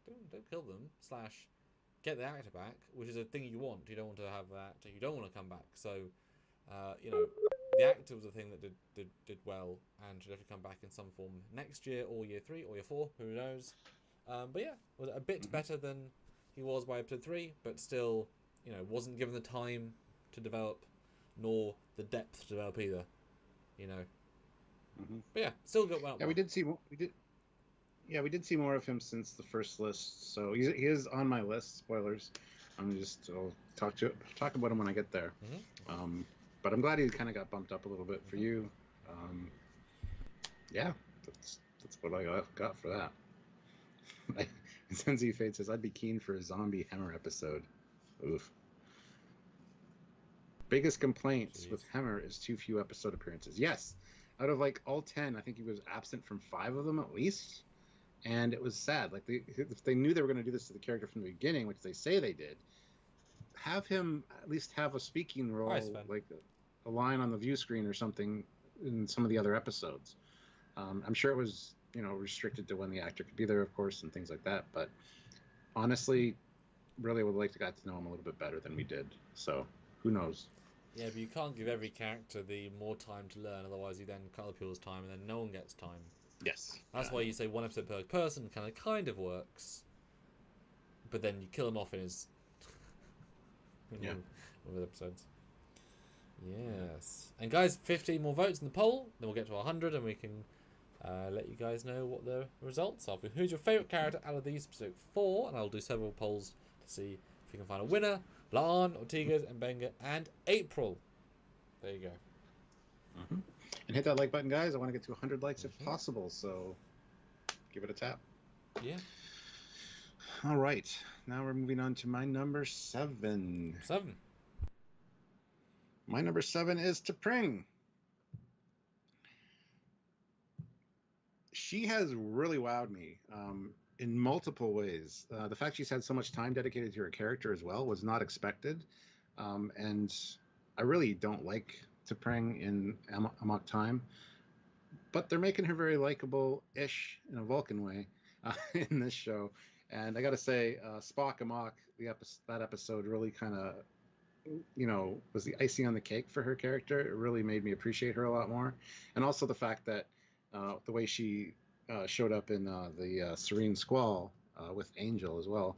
Speaker 1: / get the actor back, which is a thing you want. You don't want to have that. You don't want to come back. So, the actor was the thing that did well, and should definitely come back in some form next year, or year 3, or year 4, who knows. But yeah, was a bit better than he was by episode 3, but still, wasn't given the time to develop, nor the depth to develop either,
Speaker 2: Mm-hmm.
Speaker 1: But yeah, still got well.
Speaker 2: Yeah, we did see more of him since the first list. So he is on my list. Spoilers. I'll talk about him when I get there.
Speaker 1: Mm-hmm.
Speaker 2: But I'm glad he kind of got bumped up a little bit for you. Yeah, that's what I got for that. Sensi Fate says, I'd be keen for a zombie Hemmer episode. Oof. Biggest complaints with Hemmer is too few episode appearances. Yes. Out of all 10, I think he was absent from 5 of them at least. And it was sad. If they knew they were going to do this to the character from the beginning, which they say they did, have him at least have a speaking role, like a line on the view screen or something in some of the other episodes. I'm sure it was, restricted to when the actor could be there, of course, and things like that. But honestly, really would like to get to know him a little bit better than we did. So who knows?
Speaker 1: Yeah, but you can't give every character the more time to learn, otherwise you then cut other people's time, and then no one gets time.
Speaker 2: Yes.
Speaker 1: That's why you say 1 episode per person kind of works, but then you kill him off in his one of the episodes. Yes. And guys, 15 more votes in the poll, then we'll get to 100, and we can let you guys know what the results are. Who's your favourite character out of these specific 4? And I'll do several polls to see if we can find a winner. Lan, Ortega, and Benga, and April. There you go.
Speaker 2: Mm-hmm. And hit that like button, guys. I want to get to 100 likes if possible, so give it a tap.
Speaker 1: Yeah.
Speaker 2: All right. Now we're moving on to my number 7. My number 7 is T'Pring. She has really wowed me in multiple ways. The fact she's had so much time dedicated to her character as well was not expected. And I really don't like T'Pring in Amok Time, but they're making her very likable-ish in a Vulcan way in this show. And I got to say, Spock Amok, that episode really kind of, was the icing on the cake for her character. It really made me appreciate her a lot more. And also the fact that the way she showed up in the Serene Squall with Angel as well.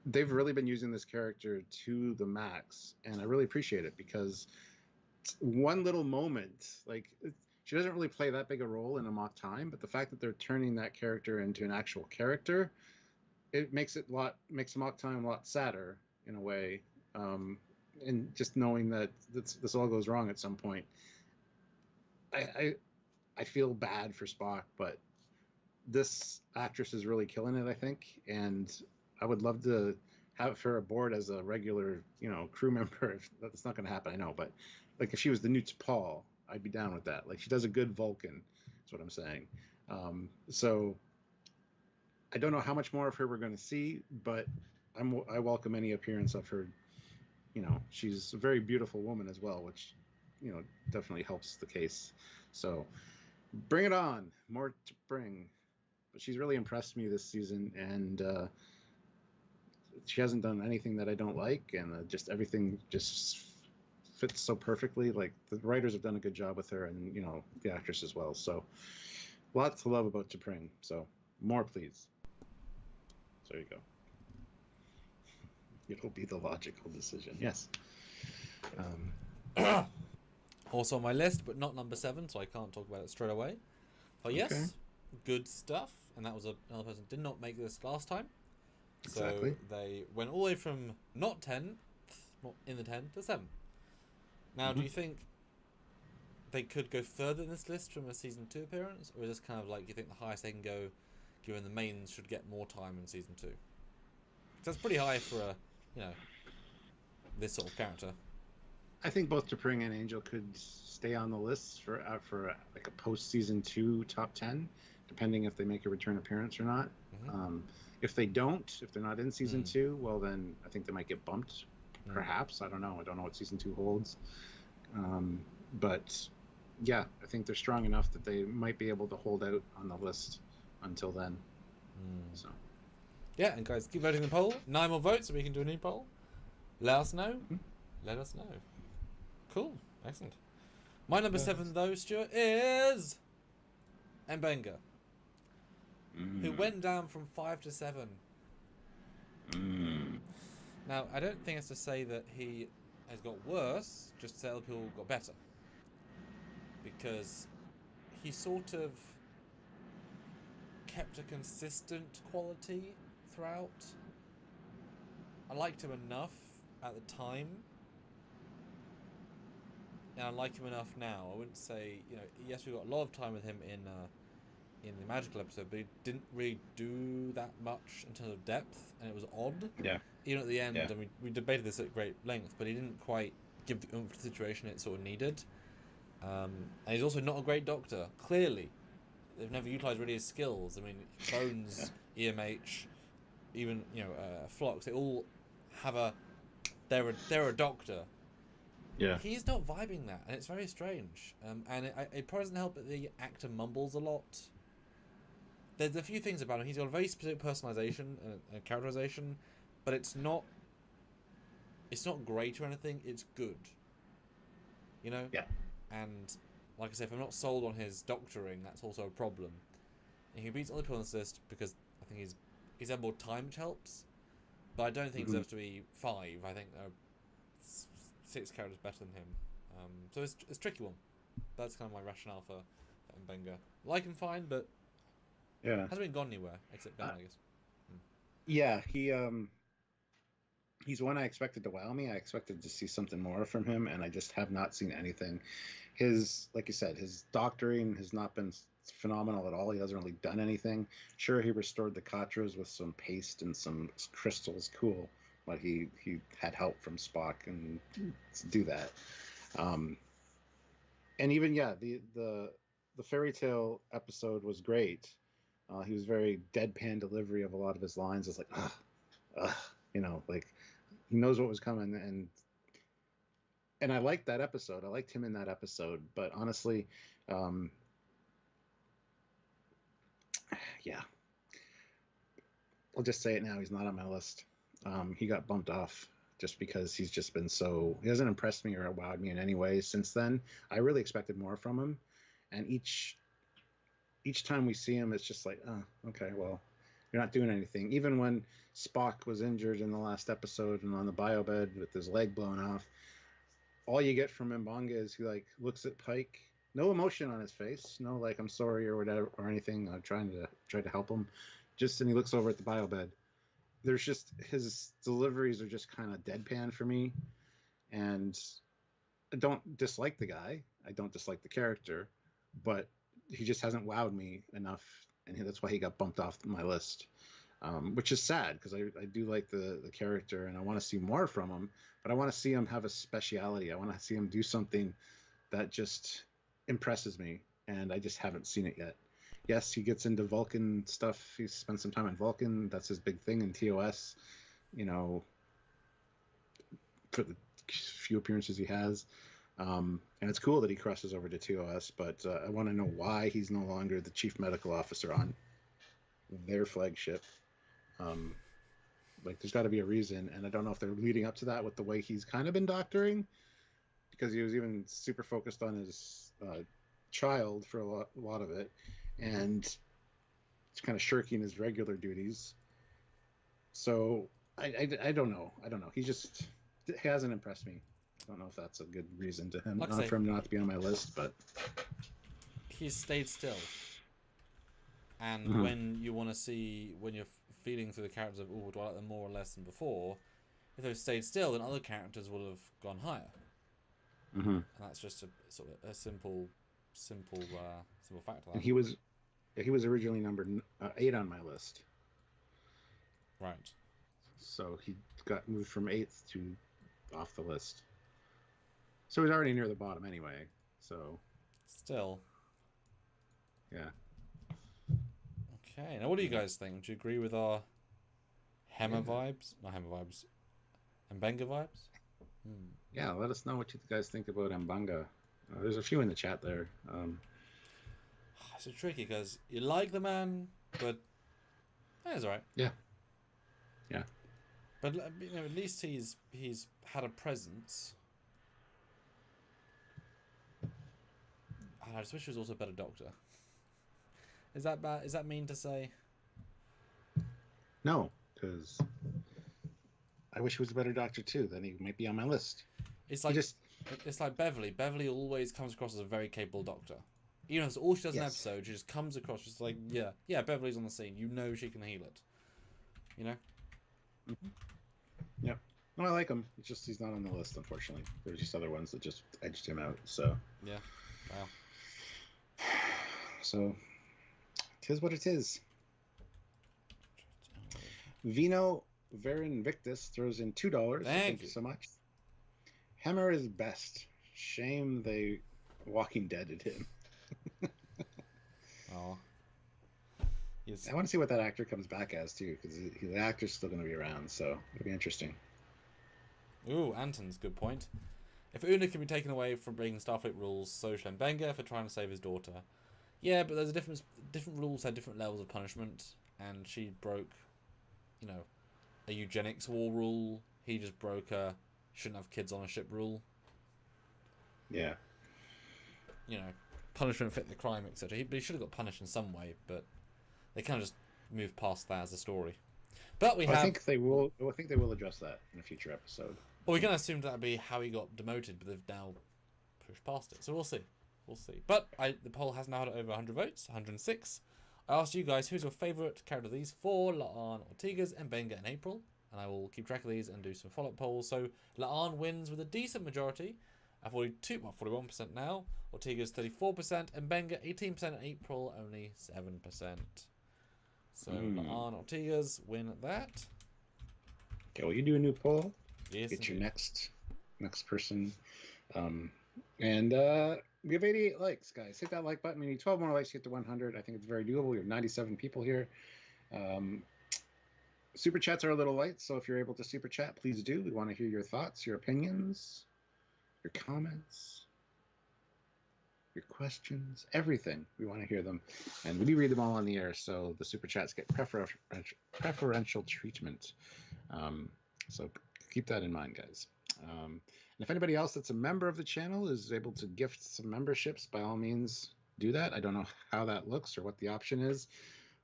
Speaker 2: They've really been using this character to the max, and I really appreciate it because one little moment, she doesn't really play that big a role in Amok Time, but the fact that they're turning that character into an actual character, it makes Amok Time a lot sadder in a way. And just knowing that this all goes wrong at some point, I feel bad for Spock, but this actress is really killing it, I think, and I would love to have her aboard as a regular, crew member. That's not going to happen, I know, but if she was the new T'Pol, I'd be down with that. She does a good Vulcan, is what I'm saying. So I don't know how much more of her we're going to see, but I welcome any appearance of her. She's a very beautiful woman as well, which, definitely helps the case. So bring it on. More to bring. but she's really impressed me this season, and she hasn't done anything that I don't like, and just everything just fits so perfectly. Like the writers have done a good job with her, and the actress as well. So lots to love about T'Pring. So more, please. So there you go. It'll be the logical decision. Yes.
Speaker 1: Also on my list, but not number 7, so I can't talk about it straight away. But yes,
Speaker 2: Okay.
Speaker 1: good stuff. And that was another person did not make this last time.
Speaker 2: Exactly.
Speaker 1: So they went all the way from not 10, not in the 10, to 7. Now, do you think they could go further in this list from a season 2 appearance? Or is this kind of like, you think the highest they can go, given the mains should get more time in season 2? So that's pretty high for a, this sort of character.
Speaker 2: I think both T'Pring and Angel could stay on the list for like a post-season 2 top 10, depending if they make a return appearance or not. If they don't, if they're not in season 2, well then I think they might get bumped. Perhaps. I don't know. I don't know what season 2 holds. But yeah, I think they're strong enough that they might be able to hold out on the list until then. So
Speaker 1: yeah, and guys, keep voting in the poll. 9 more votes so we can do a new poll. Let us know. Let us know. Cool. Excellent. My number 7, though, Stuart, is M'Benga, who went down from 5 to 7. Now, I don't think it's to say that he has got worse, just to say other people got better. Because he sort of kept a consistent quality throughout. I liked him enough at the time, and I like him enough now. I wouldn't say, yes, we got a lot of time with him in the magical episode, but he didn't really do that much in terms of depth, and it was odd.
Speaker 2: Yeah.
Speaker 1: Even at the end, and we debated this at great length, but he didn't quite give the oomph to the situation it sort of needed. And he's also not a great doctor. Clearly, they've never utilised really his skills. I mean, Bones, EMH, even Phlox, they all have they're a doctor.
Speaker 2: Yeah.
Speaker 1: He's not vibing that, and it's very strange. And it probably doesn't help that the actor mumbles a lot. There's a few things about him. He's got a very specific personalization and characterization, but it's not great or anything. It's good.
Speaker 2: Yeah.
Speaker 1: And like I said, if I'm not sold on his doctoring, that's also a problem. And he beats other people on this list because I think he's had more time, which helps. But I don't think he deserves to be 5. I think there are 6 characters better than him. So it's a tricky one. That's kind of my rationale for M'Benga. Like him fine, but hasn't been gone anywhere except down, I guess.
Speaker 2: Yeah, he's one I expected to wow me. I expected to see something more from him, and I just have not seen anything. Like you said, his doctoring has not been phenomenal at all. He hasn't really done anything. Sure, he restored the Katras with some paste and some crystals, cool, but he had help from Spock and to do that. And even the fairy tale episode was great. He was very deadpan delivery of a lot of his lines. It's like, like he knows what was coming, and I liked that episode. I liked him in that episode, but honestly, I'll just say it now. He's not on my list. He got bumped off just because he's just been he hasn't impressed me or wowed me in any way since then. I really expected more from him, and each time we see him, it's just like, oh, okay, well, you're not doing anything. Even when Spock was injured in the last episode and on the biobed with his leg blown off, all you get from M'Benga is he looks at Pike, no emotion on his face, no I'm sorry or whatever or anything. I'm trying to help him, and he looks over at the biobed. There's just his deliveries are just kind of deadpan for me, and I don't dislike the guy. I don't dislike the character, but he just hasn't wowed me enough, and that's why he got bumped off my list, which is sad because I do like the character and I want to see more from him, but I want to see him have a speciality. I want to see him do something that just impresses me, and I just haven't seen it yet. Yes, he gets into Vulcan stuff. He spends some time on Vulcan. That's his big thing in TOS, for the few appearances he has. And it's cool that he crosses over to TOS, but I want to know why he's no longer the chief medical officer on their flagship. Like, there's got to be a reason, and I don't know if they're leading up to that with the way he's kind of been doctoring, because he was even super focused on his child for a lot of it, and he's kind of shirking his regular duties. So I don't know. He just hasn't impressed me. I don't know if that's a good reason to him, not for him not to be on my list, but
Speaker 1: he's stayed still. And when you want to see, when you're feeling through the characters of, do I like them more or less than before, if they've stayed still, then other characters will have gone higher. And that's just a sort of a simple fact.
Speaker 2: And he was originally number 8 on my list.
Speaker 1: Right.
Speaker 2: So he got moved from 8th to off the list. So he's already near the bottom anyway. So
Speaker 1: still.
Speaker 2: Yeah.
Speaker 1: Okay. Now, what do you guys think? Do you agree with our Hammer vibes? Not Hammer vibes. Mbenga vibes?
Speaker 2: Yeah, let us know what you guys think about Mbenga. There's a few in the chat there.
Speaker 1: It's so tricky because you like the man, but he's alright.
Speaker 2: Yeah.
Speaker 1: But at least he's had a presence. I just wish he was also a better doctor. Is that bad? Is that mean to say?
Speaker 2: No, because I wish he was a better doctor too. Then he might be on my list.
Speaker 1: It's like Beverly. Beverly always comes across as a very capable doctor. Even though all she does in an episode, she just comes across just like, yeah, Beverly's on the scene. You know she can heal it. You know?
Speaker 2: Yep. No, I like him. It's just he's not on the list, unfortunately. There's just other ones that just edged him out. So
Speaker 1: yeah. Wow.
Speaker 2: So it is what it is. Vino Verinvictus throws in $2. Thank you so much. Hammer is best. Shame they Walking Deaded him.
Speaker 1: Oh.
Speaker 2: I want to see what that actor comes back as too, because the actor's still going to be around, so it'll be interesting.
Speaker 1: Ooh, Anton's good point. If Una can be taken away from breaking Starfleet rules, so should Mbenga for trying to save his daughter. Yeah, but there's a difference. Different rules had different levels of punishment, and she broke, a eugenics war rule. He just broke a shouldn't have kids on a ship rule.
Speaker 2: Yeah.
Speaker 1: Punishment fit the crime, etc. But he should have got punished in some way, but they kind of just moved past that as a story. But I
Speaker 2: think they will address that in a future episode.
Speaker 1: Well, we're going to assume that'd be how he got demoted, but they've now pushed past it. So we'll see. But the poll has now had over 100 votes, 106. I asked you guys, who's your favourite character of these four? La'an, Ortega's, and Mbenga in April. And I will keep track of these and do some follow-up polls. So La'an wins with a decent majority at 41% now. Ortega's 34%, and Mbenga 18% in April, only 7%. So La'an, Ortega's win that.
Speaker 2: Okay, well, you do a new poll.
Speaker 1: Yes,
Speaker 2: get your next person. And we have 88 likes, guys. Hit that like button. We need 12 more likes to get to 100. I think it's very doable. We have 97 people here. Super chats are a little light, so if you're able to super chat, please do. We want to hear your thoughts, your opinions, your comments, your questions, everything. We want to hear them. And we do read them all on the air, so the super chats get preferential treatment. So keep that in mind, guys. And if anybody else that's a member of the channel is able to gift some memberships, by all means, do that. I don't know how that looks or what the option is.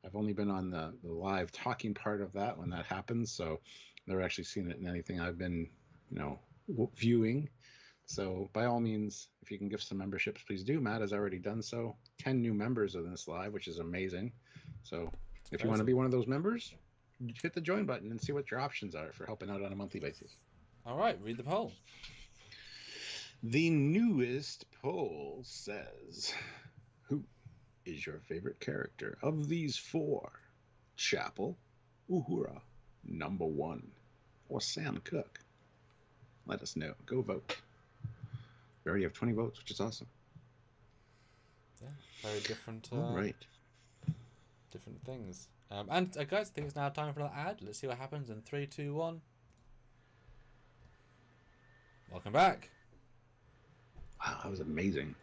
Speaker 2: I've only been on the live talking part of that when that happens, so I've never actually seen it in anything I've been, viewing. So by all means, if you can give some memberships, please do. Matt has already done so. 10 new members of this live, which is amazing. So if you want to be one of those members, hit the join button and see what your options are for helping out on a monthly basis.
Speaker 1: All right, read the poll.
Speaker 2: The newest poll says, who is your favorite character of these four? Chapel, Uhura, number 1, or Sam Kirk? Let us know. Go vote. We already have 20 votes, which is awesome.
Speaker 1: Yeah, very different.
Speaker 2: All right.
Speaker 1: Different things. And guys, I think it's now time for another ad. Let's see what happens in 3, 2, 1. Welcome back.
Speaker 2: Wow, that was amazing.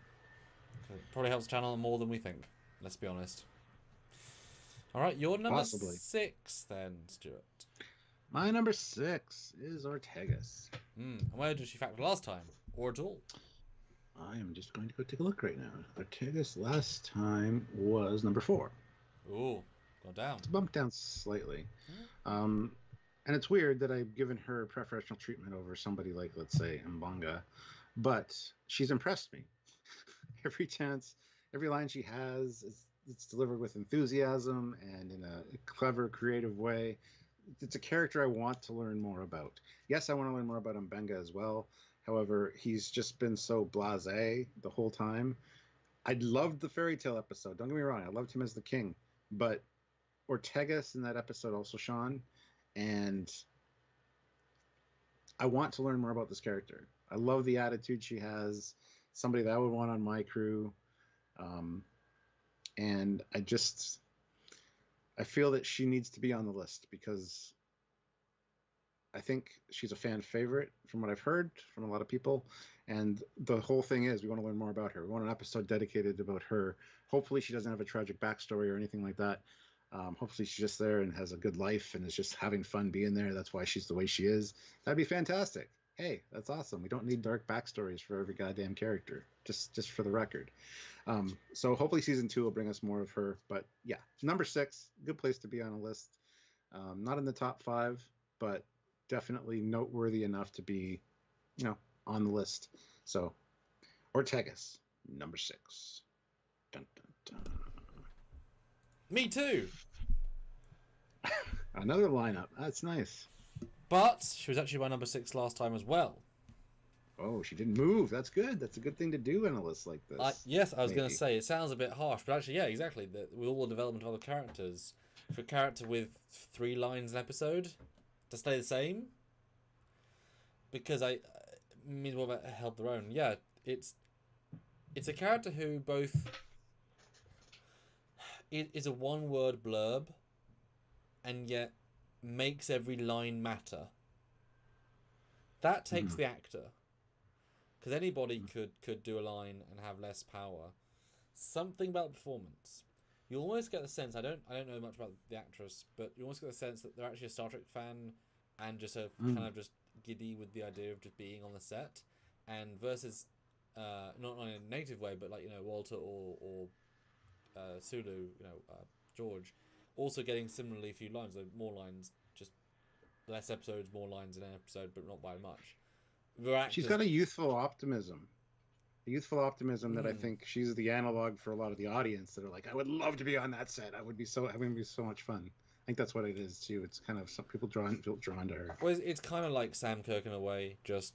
Speaker 1: It probably helps the channel more than we think. Let's be honest. All right, your number
Speaker 2: Possibly.
Speaker 1: 6 then, Stuart.
Speaker 2: My number 6 is Ortega's.
Speaker 1: And where did she factor last time, or at all?
Speaker 2: I am just going to go take a look right now. Ortega's last time was number 4.
Speaker 1: Ooh, gone down.
Speaker 2: It's bumped down slightly. And it's weird that I've given her preferential treatment over somebody like, let's say, Mbanga, but she's impressed me. Every chance, every line she has, it's delivered with enthusiasm and in a clever, creative way. It's a character I want to learn more about. Yes, I want to learn more about Mbenga as well. However, he's just been so blasé the whole time. I loved the fairy tale episode. Don't get me wrong. I loved him as the king. But Ortega's in that episode also shone. And I want to learn more about this character. I love the attitude she has. Somebody that I would want on my crew. And I feel that she needs to be on the list because I think she's a fan favorite from what I've heard from a lot of people. And the whole thing is we want to learn more about her. We want an episode dedicated about her. Hopefully she doesn't have a tragic backstory or anything like that. Hopefully she's just there and has a good life and is just having fun being there. That's why she's the way she is. That'd be fantastic. Hey, that's awesome. We don't need dark backstories for every goddamn character, just for the record. So hopefully season 2 will bring us more of her. But yeah, number 6, good place to be on a list. Not in the top 5, but definitely noteworthy enough to be, on the list. So Ortega's number 6. Dun, dun, dun.
Speaker 1: Me too.
Speaker 2: Another lineup. That's nice.
Speaker 1: But she was actually my number 6 last time as well.
Speaker 2: Oh, she didn't move. That's good. That's a good thing to do in a list like this.
Speaker 1: Yes, I was going to say, it sounds a bit harsh, but actually, yeah, exactly. With all the development of other characters, for a character with 3 lines an episode to stay the same, because I mean, what about held their own? Yeah, it's a character who both is a one-word blurb, and yet makes every line matter. That takes the actor. Because anybody could do a line and have less power. Something about the performance. You almost get the sense, I don't know much about the actress, but you almost get the sense that they're actually a Star Trek fan and just kind of just giddy with the idea of just being on the set. And versus, not in a negative way, but like, Walter or Sulu, George, also getting similarly few lines, though more lines, just less episodes, more lines in an episode, but not by much.
Speaker 2: She's got a youthful optimism. That I think she's the analog for a lot of the audience that are like, I would love to be on that set. I would be so much fun. I think that's what it is too. It's kind of some people drawn to her.
Speaker 1: Well, it's kind of like Sam Kirk in a way, just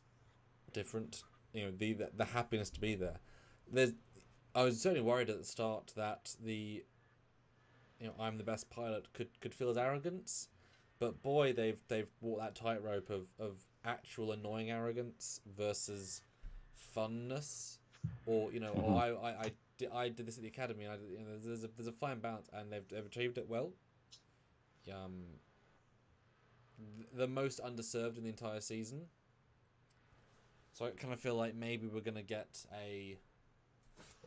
Speaker 1: different. The happiness to be there. I was certainly worried at the start that the I'm the best pilot could feel as arrogance, but boy, they've walked that tightrope of actual annoying arrogance versus funness, or I did this at the academy. There's a fine balance, and they've achieved it well. The most underserved in the entire season. So I kind of feel like maybe we're gonna get a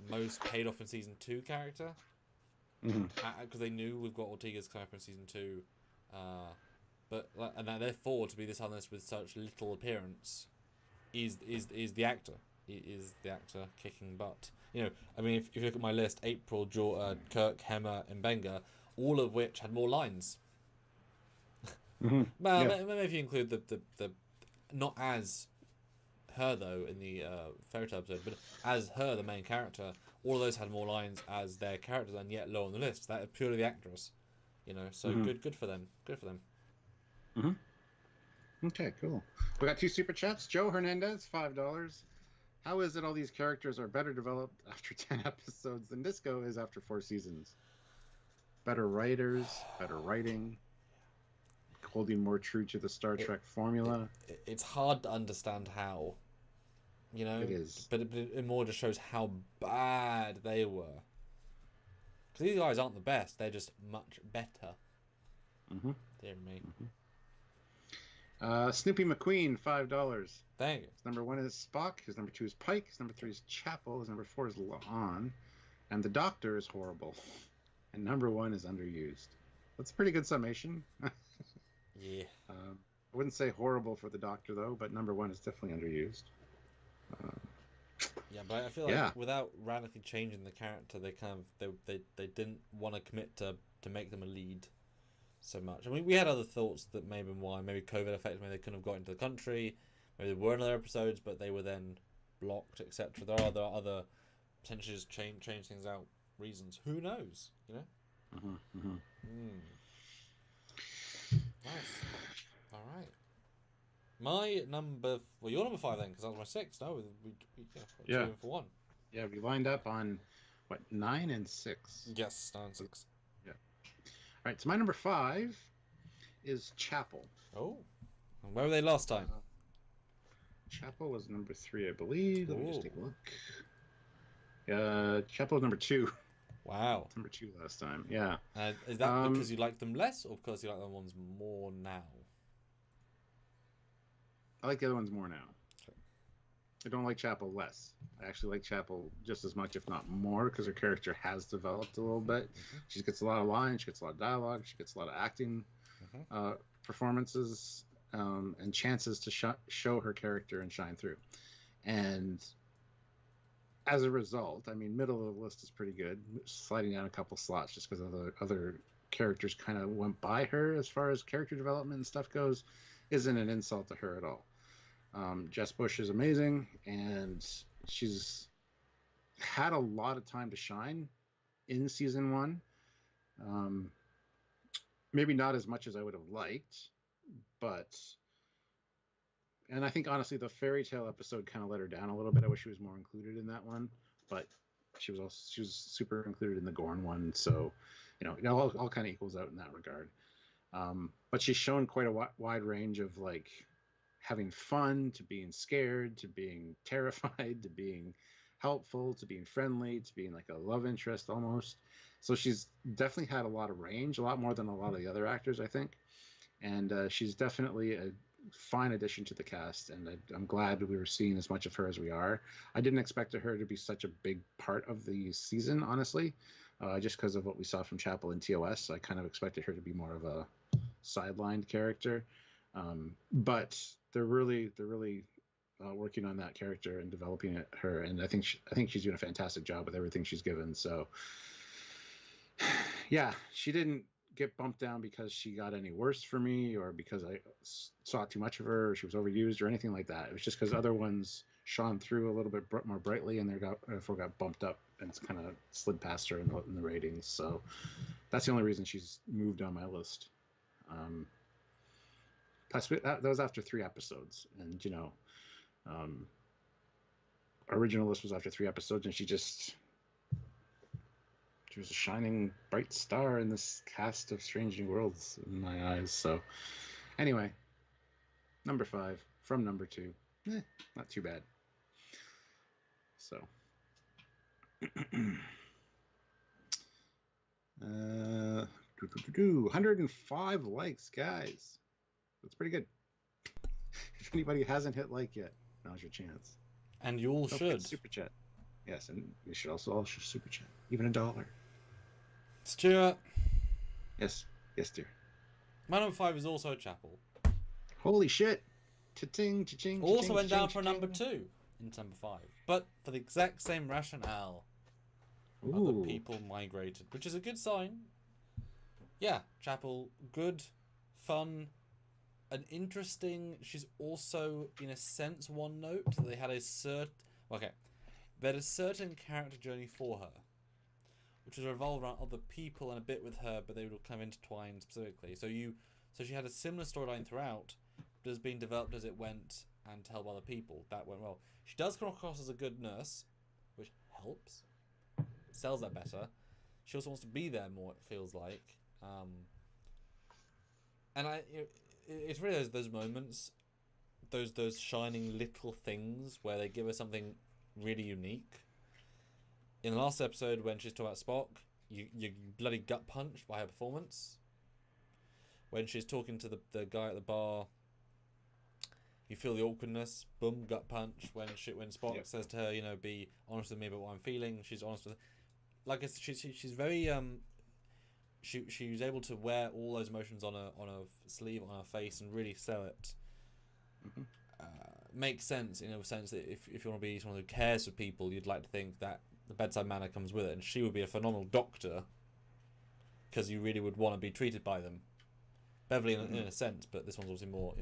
Speaker 1: most paid off in season 2 character, because they knew we've got Ortega's character in season 2, but therefore to be this honest with such little appearance is the actor. Is the actor kicking butt? I mean, if you look at my list, April, Kirk, Hema, and Mbenga, all of which had more lines. Well, maybe if you include the not as her though in the fairy tale episode, but as her, the main character, all of those had more lines as their characters, and yet low on the list. That is purely the actress, So good for them. Good for them.
Speaker 2: Okay, cool. We got 2 super chats. Joe Hernandez, $5. How is it all these characters are better developed after 10 episodes than Disco is after 4 seasons? Better writers, better writing, holding more true to the Star Trek formula.
Speaker 1: It's hard to understand how.
Speaker 2: It is.
Speaker 1: But it more just shows how bad they were. Because these guys aren't the best, they're just much better. Dear me.
Speaker 2: Snoopy McQueen, $5.
Speaker 1: Thank you.
Speaker 2: His number 1 is Spock. His number 2 is Pike. His number 3 is Chapel. His number 4 is La'an. And the Doctor is horrible. And number 1 is underused. That's a pretty good summation.
Speaker 1: Yeah.
Speaker 2: I wouldn't say horrible for the Doctor though, but number one is definitely underused.
Speaker 1: Yeah, but I feel like
Speaker 2: Yeah.
Speaker 1: without radically changing the character, they kind of they didn't want to commit to make them a lead so much. I mean, we had other thoughts that maybe COVID affected, maybe they couldn't have got into the country, maybe there were other episodes, but they were then blocked, etc. There are other potentially just change things out reasons. Who knows? You know. Nice. All right. My number. Well, your number 5 then, because that was my 6. No, we got 2 in for 1.
Speaker 2: Yeah, we lined up on what 9 and 6.
Speaker 1: Yes, 9 and 6.
Speaker 2: Yeah. All right. So my number 5 is Chapel.
Speaker 1: Oh, and where were they last time?
Speaker 2: Chapel was number 3, I believe. Let me just take a look. Chapel was number 2.
Speaker 1: Wow.
Speaker 2: Number 2 last time. Yeah.
Speaker 1: Is that because you like them less, or because you like the ones more now?
Speaker 2: I like the other ones more now. Okay. I don't like Chapel less. I actually like Chapel just as much, if not more, because her character has developed a little bit. Mm-hmm. She gets a lot of lines, she gets a lot of dialogue, she gets a lot of acting performances, and chances to show her character and shine through. And as a result, I mean, middle of the list is pretty good, sliding down a couple slots just because other characters kind of went by her as far as character development and stuff goes, isn't an insult to her at all. Jess Bush is amazing, and she's had a lot of time to shine in season 1. Maybe not as much as I would have liked, but... And I think, honestly, the fairy tale episode kind of let her down a little bit. I wish she was more included in that one, but she was super included in the Gorn one, so it all kind of equals out in that regard. But she's shown quite a wide range of like having fun, to being scared, to being terrified, to being helpful, to being friendly, to being like a love interest almost. So she's definitely had a lot of range, a lot more than a lot of the other actors, I think. And she's definitely a fine addition to the cast, and I'm glad we were seeing as much of her as we are. I didn't expect her to be such a big part of the season, honestly, just because of what we saw from Chapel and TOS. I kind of expected her to be more of a sidelined character, but they're really working on that character and developing her, and I think she's doing a fantastic job with everything she's given. So yeah, she didn't get bumped down because she got any worse for me, or because I saw too much of her, or she was overused, or anything like that. It was just because other ones shone through a little bit more brightly, and therefore got bumped up and kind of slid past her in the ratings. So that's the only reason she's moved on my list. Plus, that was after 3 episodes, and original list was after 3 episodes, and she was a shining bright star in this cast of Strange New Worlds in my eyes. So anyway, number 5 from number 2, not too bad. So 105 likes, guys. That's pretty good. If anybody hasn't hit like yet, now's your chance.
Speaker 1: And you all should.
Speaker 2: Super chat. Yes, and you should also all super chat. Even $1.
Speaker 1: Stuart.
Speaker 2: Yes, dear.
Speaker 1: My number 5 is also Chapel.
Speaker 2: Holy shit! Cha-ching, cha-ching.
Speaker 1: Also went down for number 2 in number 5, but for the exact same rationale. Other people migrated, which is a good sign. Yeah, Chapel, good, fun, and interesting. She's also, in a sense, one note. They had a certain character journey for her, which was revolved around other people and a bit with her, but they would kind of intertwine specifically. So she had a similar storyline throughout, but has been developed as it went and told by other people. That went well. She does come across as a good nurse, which helps, sells that better. She also wants to be there more, it feels like. And it's really those moments, those shining little things where they give her something really unique. In the last episode, when she's talking about Spock, you bloody gut punched by her performance. When she's talking to the guy at the bar, you feel the awkwardness. Boom, gut punch. When Spock says to her, be honest with me about what I'm feeling, she's honest with her. Like she's very she was able to wear all those emotions on a sleeve, on her face, and really sell it.
Speaker 2: Mm-hmm.
Speaker 1: Makes sense in a sense that if you want to be someone who cares for people, you'd like to think that the bedside manner comes with it, and she would be a phenomenal doctor because you really would want to be treated by them. Beverly in a sense, but this one's obviously more,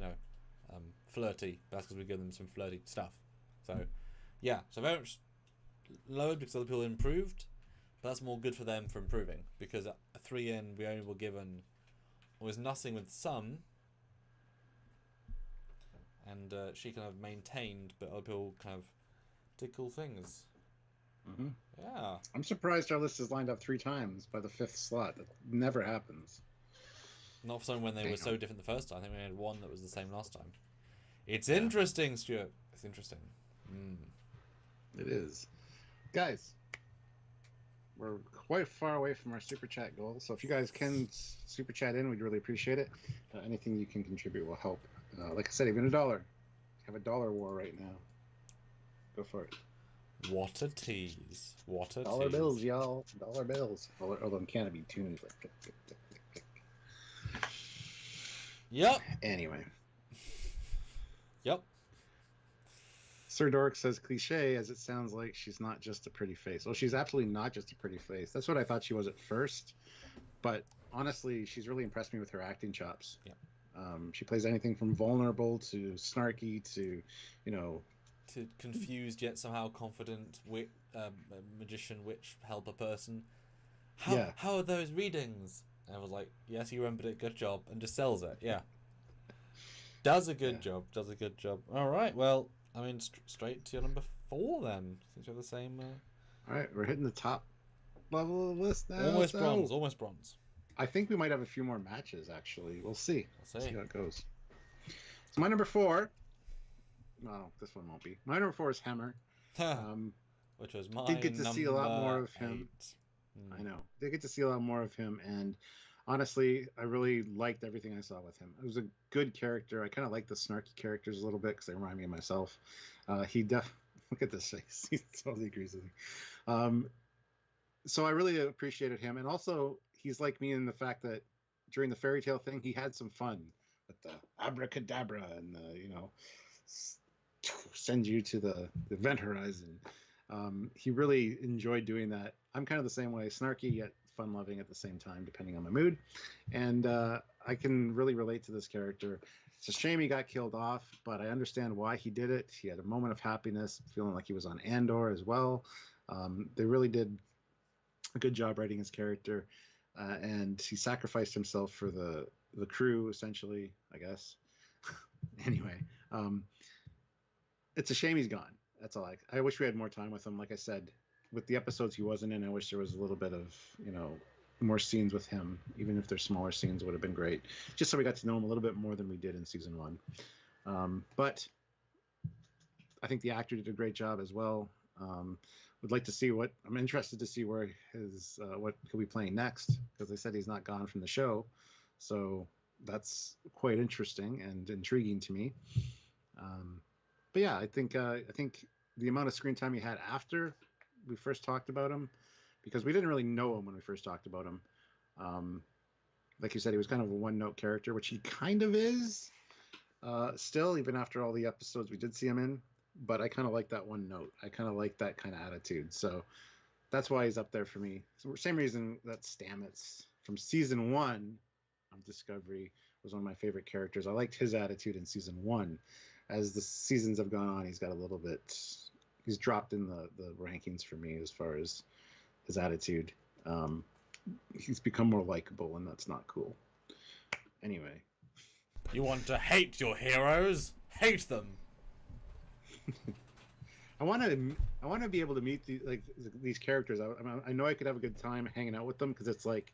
Speaker 1: flirty. That's because we give them some flirty stuff. So, yeah, so very much lowered because other people improved, but that's more good for them for improving, because at 3 in we only were given almost nothing with some, and she kind of maintained, but other people kind of did cool things.
Speaker 2: Mm-hmm.
Speaker 1: Yeah.
Speaker 2: I'm surprised our list is lined up 3 times by the 5th slot. That never happens.
Speaker 1: Not for some when they were so different the first time. I think we had one that was the same last time. It's
Speaker 2: Yeah.
Speaker 1: interesting, Stuart. It's interesting.
Speaker 2: It is. Guys, we're quite far away from our super chat goal, so if you guys can super chat in, we'd really appreciate it. Anything you can contribute will help. Like I said, even $1. Have a dollar war right now. Go for it.
Speaker 1: What a tease. What a
Speaker 2: dollar
Speaker 1: tease.
Speaker 2: bills, y'all. Dollar bills. Although in Canada, be tunes like click, click, click, click, click.
Speaker 1: Yep.
Speaker 2: Anyway.
Speaker 1: Yep.
Speaker 2: Sir Dork says cliche as it sounds like she's not just a pretty face. Well, she's absolutely not just a pretty face. That's what I thought she was at first. But honestly, she's really impressed me with her acting chops.
Speaker 1: Yeah.
Speaker 2: She plays anything from vulnerable to snarky to,
Speaker 1: to confused yet somehow confident magician witch helper person. How are those readings? And I was like, yes, you remembered it, good job, and just sells it. Yeah. Does a good job. All right, well, I mean, straight to your number 4 then, since you're the same.
Speaker 2: All right, we're hitting the top level of the list now.
Speaker 1: Almost bronze.
Speaker 2: I think we might have a few more matches, actually. We'll see.
Speaker 1: We'll see
Speaker 2: how it goes. So my number 4. No, this one won't be. My number 4 is Hammer.
Speaker 1: Which was mine.
Speaker 2: Did get to see a lot more of
Speaker 1: 8.
Speaker 2: him. I know. Did get to see a lot more of him, and honestly, I really liked everything I saw with him. It was a good character. I kind of like the snarky characters a little bit because they remind me of myself. Look at this face. He totally agrees with me. So I really appreciated him, and also he's like me in the fact that during the fairy tale thing, he had some fun with the abracadabra and the send you to the event horizon. He really enjoyed doing that. I'm kind of the same way, snarky yet fun-loving at the same time, depending on my mood. And I can really relate to this character. It's a shame he got killed off, but I understand why he did it. He had a moment of happiness, feeling like he was on Andor as well. They really did a good job writing his character, and he sacrificed himself for the crew, essentially, I guess. Anyway, it's a shame he's gone. That's all. I wish we had more time with him. Like I said, with the episodes he wasn't in, I wish there was a little bit of, more scenes with him. Even if they're smaller scenes, would have been great. Just so we got to know him a little bit more than we did in season 1. But I think the actor did a great job as well. Would like to see I'm interested to see where what he'll be playing next, because they said he's not gone from the show. So that's quite interesting and intriguing to me. But yeah, I think the amount of screen time he had after we first talked about him, because we didn't really know him when we first talked about him. Like you said, he was kind of a one-note character, which he kind of is still, even after all the episodes we did see him in. But I kind of like that one note. I kind of like that kind of attitude. So that's why he's up there for me. So same reason that Stamets from season 1 of Discovery was one of my favorite characters. I liked his attitude in season 1. As the seasons have gone on, he's got a little bit. He's dropped in the rankings for me as far as his attitude. He's become more likable, and that's not cool. Anyway,
Speaker 1: you want to hate your heroes? Hate them.
Speaker 2: I want to be able to meet these characters. I know I could have a good time hanging out with them, because it's like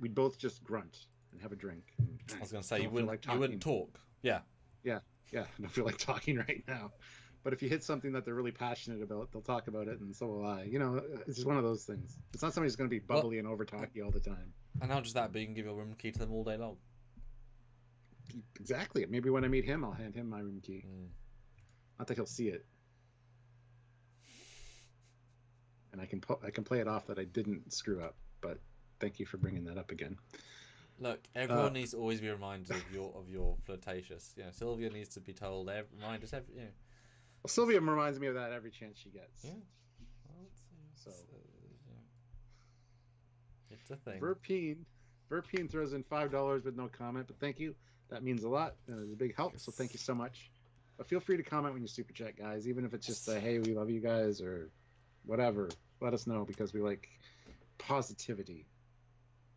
Speaker 2: we'd both just grunt and have a drink.
Speaker 1: I was going to say you wouldn't talk. Yeah.
Speaker 2: I don't feel like talking right now. But if you hit something that they're really passionate about, they'll talk about it, and so will I. It's just one of those things. It's not somebody who's going to be bubbly and over talky all the time.
Speaker 1: And not just that, but you can give your room key to them all day long.
Speaker 2: Exactly. Maybe when I meet him, I'll hand him my room key. Not that he'll see it. And I can play it off that I didn't screw up, but thank you for bringing that up again.
Speaker 1: Look, everyone needs to always be reminded of your flirtatious. You know, Sylvia needs to be told. Remind us every. You know.
Speaker 2: Well, Sylvia reminds me of that every chance she gets.
Speaker 1: Yeah. Well, it's a thing.
Speaker 2: Verpine throws in $5 with no comment, but thank you. That means a lot, and it's a big help. So thank you so much. But feel free to comment when you super chat, guys. Even if it's just a hey, we love you guys or whatever. Let us know because we like positivity.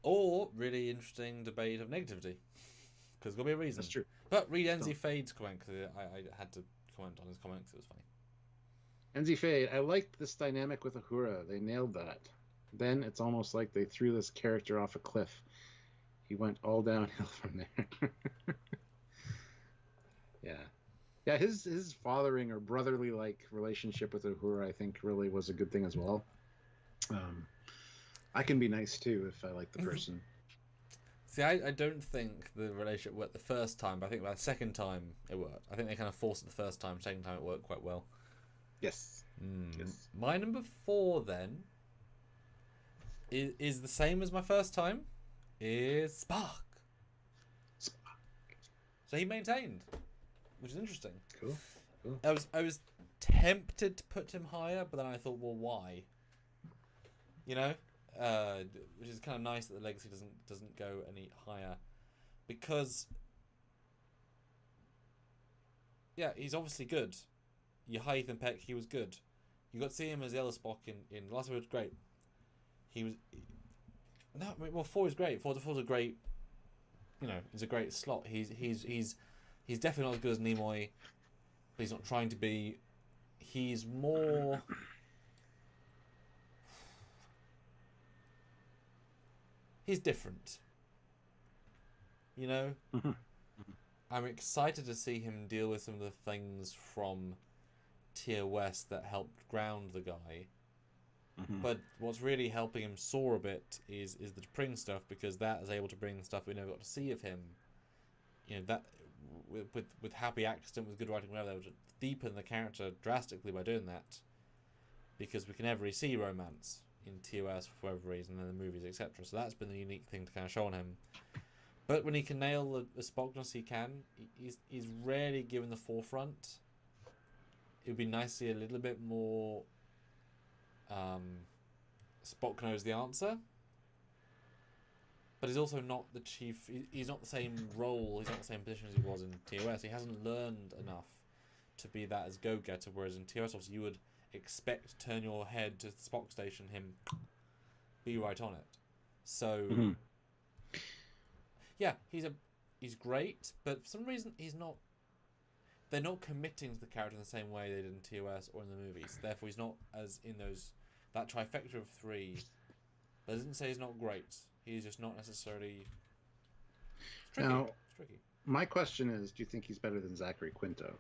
Speaker 1: Or really interesting debate of negativity, because there's got to be a reason.
Speaker 2: That's true.
Speaker 1: But read NZ Fade's comment, because I had to comment on his comment because it was funny.
Speaker 2: NZ Fade, I liked this dynamic with Uhura. They nailed that. Then it's almost like they threw this character off a cliff. He went all downhill from there. Yeah, his fathering or brotherly like relationship with Uhura, I think, really was a good thing as well. I can be nice too if I like the person.
Speaker 1: See, I don't think the relationship worked the first time, but I think by the second time it worked. I think they kind of forced it the first time. Second time it worked quite well.
Speaker 2: Yes.
Speaker 1: Yes. My number 4 then is the same as my first time. Is Spock. So he maintained, which is interesting.
Speaker 2: Cool.
Speaker 1: I was tempted to put him higher, but then I thought, well, why? You know, which is kind of nice that the legacy doesn't go any higher, because yeah, he's obviously good. You high Ethan Peck, he was good. You got to see him as the other Spock in last episode, great. He was 4 is great. 4's a great, you know, he's a great slot. He's definitely not as good as Nimoy, but he's not trying to be. He's more. He's different. You know?
Speaker 2: Mm-hmm.
Speaker 1: I'm excited to see him deal with some of the things from TOS that helped ground the guy.
Speaker 2: Mm-hmm.
Speaker 1: But what's really helping him soar a bit is the Pring stuff, because that is able to bring stuff we never got to see of him. You know, that with happy accident, with good writing, whatever, they were to deepen the character drastically by doing that, because we can never really see romance in TOS for whatever reason, in the movies, etc. So that's been the unique thing to kind of show on him. But when he can nail the Spockness he can, he's rarely given the forefront. It would be nice to see a little bit more Spock knows the answer. But he's also not the chief. He's not the same role, he's not the same position as he was in TOS. He hasn't learned enough to be that as go-getter, whereas in TOS, obviously, you would expect to turn your head to the Spock station, him be right on it. So yeah, he's great, but for some reason he's not. They're not committing to the character in the same way they did in TOS or in the movies. Therefore, he's not as in that trifecta of 3. That doesn't say he's not great. He's just not necessarily. It's tricky.
Speaker 2: Now,
Speaker 1: it's tricky.
Speaker 2: My question is, do you think he's better than Zachary Quinto?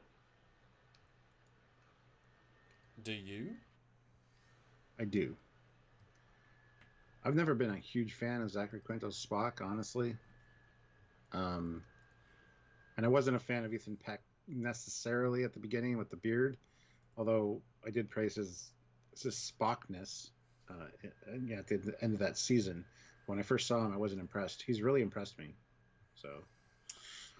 Speaker 1: Do you?
Speaker 2: I do. I've never been a huge fan of Zachary Quinto's Spock, honestly. And I wasn't a fan of Ethan Peck necessarily at the beginning with the beard, although I did praise his Spockness at the end of that season. When I first saw him, I wasn't impressed. He's really impressed me. So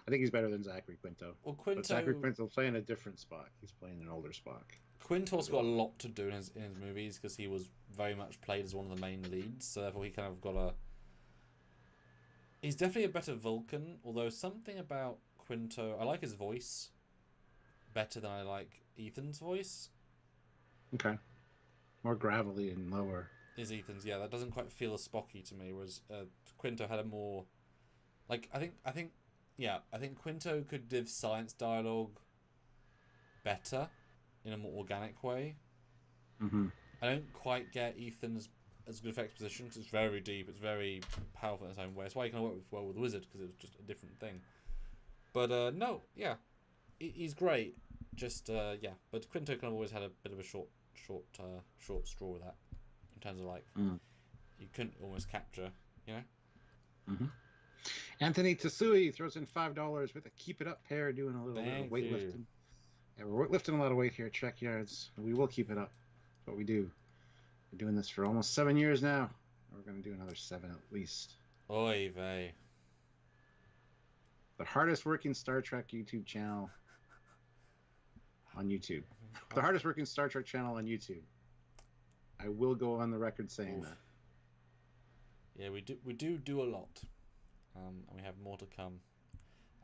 Speaker 2: I think he's better than Zachary Quinto.
Speaker 1: Well, Quinto...
Speaker 2: But Zachary Quinto's playing a different Spock. He's playing an older Spock.
Speaker 1: Quinto's got a lot to do in his movies, because he was very much played as one of the main leads, so therefore he kind of got a... He's definitely a better Vulcan, although something about Quinto... I like his voice better than I like Ethan's voice.
Speaker 2: Okay. More gravelly and lower.
Speaker 1: Is Ethan's, yeah, that doesn't quite feel as Spocky to me, whereas Quinto had a more... Like, I think Quinto could give science dialogue better, in a more organic way.
Speaker 2: Mm-hmm.
Speaker 1: I don't quite get Ethan's as good of exposition, because it's very deep, it's very powerful in its own way. That's why you can work well with the Wizard, because it was just a different thing. But no, yeah, he's great. Just yeah, but Quinto kind of always had a bit of a short straw with that, in terms of like you couldn't almost capture, you know.
Speaker 2: Mm-hmm. Anthony Tasui throws in $5 with a keep it up pair, doing a little bit of weightlifting. Yeah, we're lifting a lot of weight here at Trekyards. We will keep it up. That's what we do. We're doing this for almost 7 years now. We're going to do another 7 at least.
Speaker 1: Oy vey.
Speaker 2: The hardest working Star Trek YouTube channel on YouTube. The hardest working Star Trek channel on YouTube. I will go on the record saying that.
Speaker 1: Yeah, we do a lot, and we have more to come.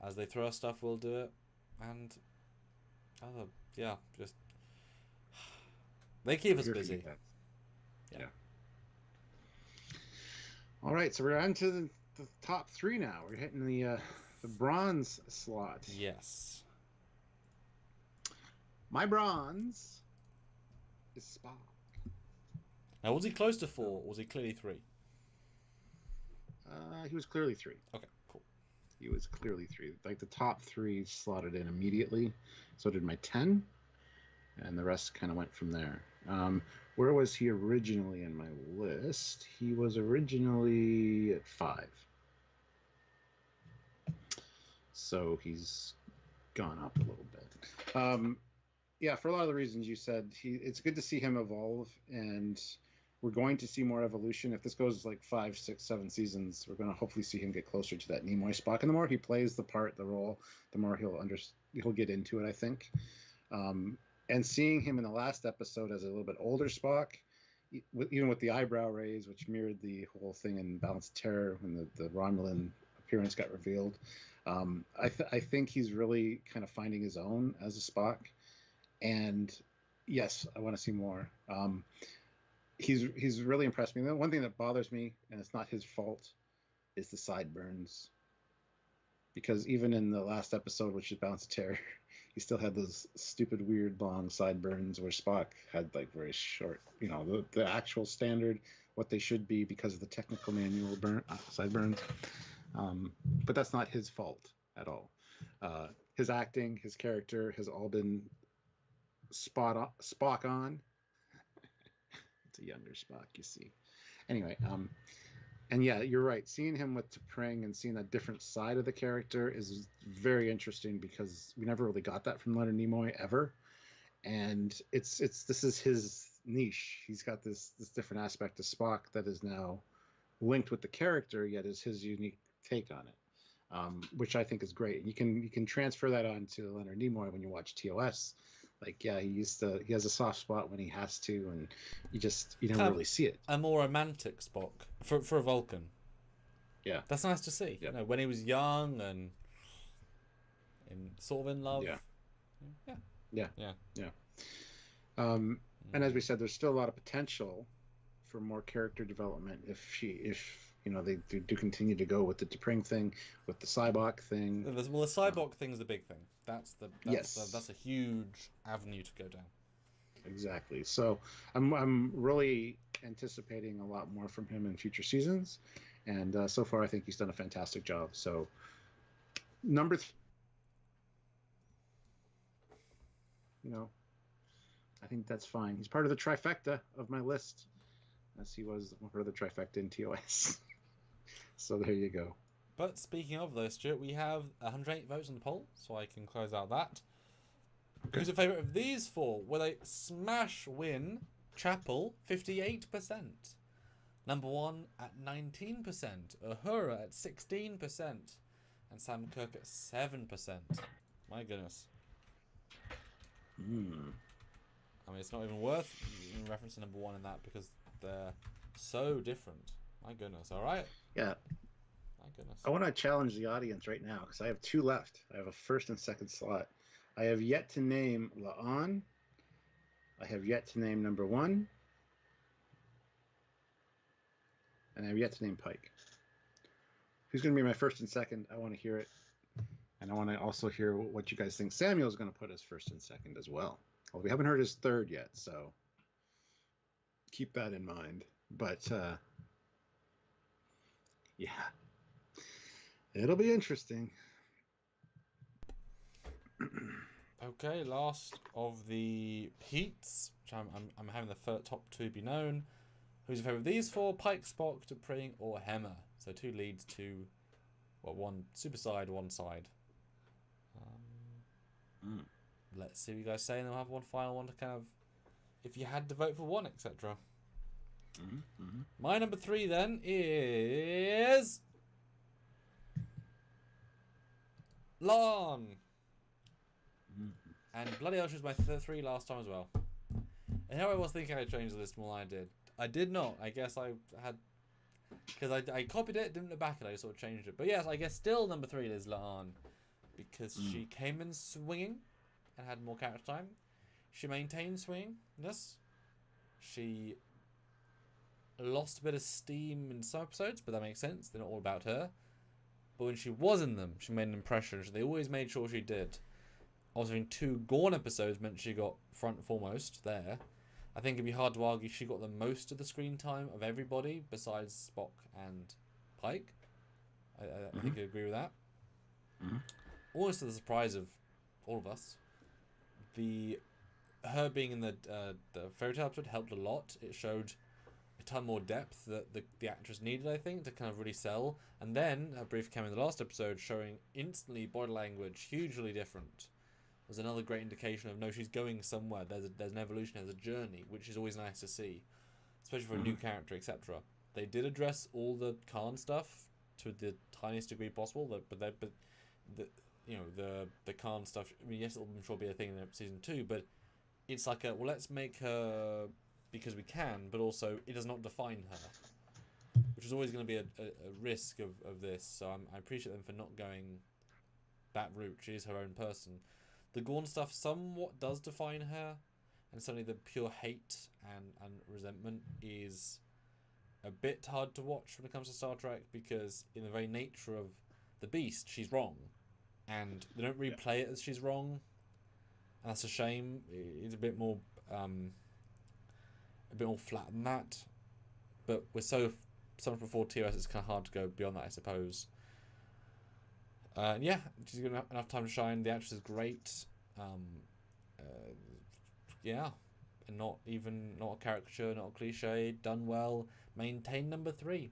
Speaker 1: As they throw us stuff, we'll do it, and just they keep us busy.
Speaker 2: Yeah. All right, so we're on to the top 3 now. We're hitting the bronze slot.
Speaker 1: Yes.
Speaker 2: My bronze is Spock.
Speaker 1: Now, was he close to 4, or was he clearly 3?
Speaker 2: He was clearly 3.
Speaker 1: Okay, cool.
Speaker 2: He was clearly 3. Like the top 3 slotted in immediately. So did my 10, and the rest kind of went from there. Where was he originally in my list? He was originally at 5. So he's gone up a little bit. Yeah, for a lot of the reasons you said, it's good to see him evolve, and we're going to see more evolution. If this goes like 5, 6, 7 seasons, we're going to hopefully see him get closer to that Nimoy Spock. And the more he plays the role, the more he'll get into it, I think. And seeing him in the last episode as a little bit older Spock, even with the eyebrow raise, which mirrored the whole thing in Balance of Terror when the Romulan appearance got revealed, I think he's really kind of finding his own as a Spock. And yes, I want to see more. He's really impressed me. The one thing that bothers me, and it's not his fault, is the sideburns. Because even in the last episode, which is Balance of Terror, he still had those stupid, weird, long sideburns where Spock had like very short, the actual standard, what they should be because of the technical manual sideburns. But that's not his fault at all. His acting, his character has all been Spock on. It's a younger Spock, you see. Anyway, and yeah, you're right. Seeing him with T'Pring and seeing that different side of the character is very interesting because we never really got that from Leonard Nimoy ever. And this is his niche. He's got this different aspect of Spock that is now linked with the character, yet is his unique take on it, which I think is great. You can transfer that on to Leonard Nimoy when you watch TOS. Like, yeah, he has a soft spot when he has to, and you never really see it.
Speaker 1: A more romantic Spock for a Vulcan.
Speaker 2: Yeah,
Speaker 1: that's nice to see.
Speaker 2: Yeah.
Speaker 1: When he was young and sort of in love.
Speaker 2: Yeah. And as we said, there's still a lot of potential for more character development if they do continue to go with the T'Pring thing, with the Cybok thing.
Speaker 1: Well, the Cybok thing is the big thing. That's a huge avenue to go down.
Speaker 2: Exactly. So I'm really anticipating a lot more from him in future seasons, and so far I think he's done a fantastic job. So number 3, I think that's fine. He's part of the trifecta of my list, as he was part of the trifecta in TOS. So there you go.
Speaker 1: But speaking of those, Stuart, we have 108 votes on the poll, so I can close out that. Okay. Who's your favourite of these 4? With a smash win, Chapel, 58%. Number 1 at 19%. Uhura at 16%. And Sam Kirk at 7%. My goodness. I mean, it's not even worth referencing number 1 in that because they're so different. My goodness, alright?
Speaker 2: Yeah.
Speaker 1: My goodness.
Speaker 2: I want to challenge the audience right now because I have 2 left. I have a first and second slot. I have yet to name La'an. I have yet to name number 1. And I have yet to name Pike. Who's going to be my first and second? I want to hear it. And I want to also hear what you guys think Samuel's going to put as first and second as well. Well, we haven't heard his third yet, so keep that in mind. But yeah, it'll be interesting.
Speaker 1: Okay, last of the heats, which I'm having the top 2 be known. Who's your favourite of these 4? Pike, Spock, T'Pring, or Hemmer? So 2 leads, 2, one super side, 1 side. Let's see what you guys say, and then we'll have one final one to kind of, if you had to vote for one, etc. My number 3 then is Lon. And bloody hell, she was my 3 last time as well. And here I was thinking I changed the list more than I did. I did not. I guess I had... Because I copied it, didn't look back at it, I sort of changed it. But yes, I guess still number 3 is La'an. Because she came in swinging and had more character time. She maintained swinginess. She lost a bit of steam in some episodes, but that makes sense. They're not all about her. But when she was in them, she made an impression. They always made sure she did. Also, in 2 Gorn episodes meant she got front and foremost there. I think it'd be hard to argue she got the most of the screen time of everybody besides Spock and Pike. I think you'd agree with that. Almost to the surprise of all of us, her being in the fairy tale episode helped a lot. It showed a ton more depth that the actress needed, I think, to kind of really sell. And then a brief cameo in the last episode showing instantly body language hugely different. Was another great indication of, no, she's going somewhere. There's an evolution, there's a journey, which is always nice to see, especially for a new character, etc. They did address all the Khan stuff to the tiniest degree possible, but the Khan stuff. I mean, yes, it'll I'm sure be a thing in season 2, but it's like let's make her because we can, but also it does not define her, which is always going to be a risk of this. So I appreciate them for not going that route. She is her own person. The Gorn stuff somewhat does define her, and suddenly the pure hate and resentment is a bit hard to watch when it comes to Star Trek, because in the very nature of the beast, she's wrong, and they don't replay it as she's wrong, and that's a shame. It's a bit more flat than that, but we're so much before TOS, it's kind of hard to go beyond that, I suppose. Yeah, she's got enough time to shine. The actress is great. Yeah, and not a caricature, not a cliche. Done well. Maintained number 3,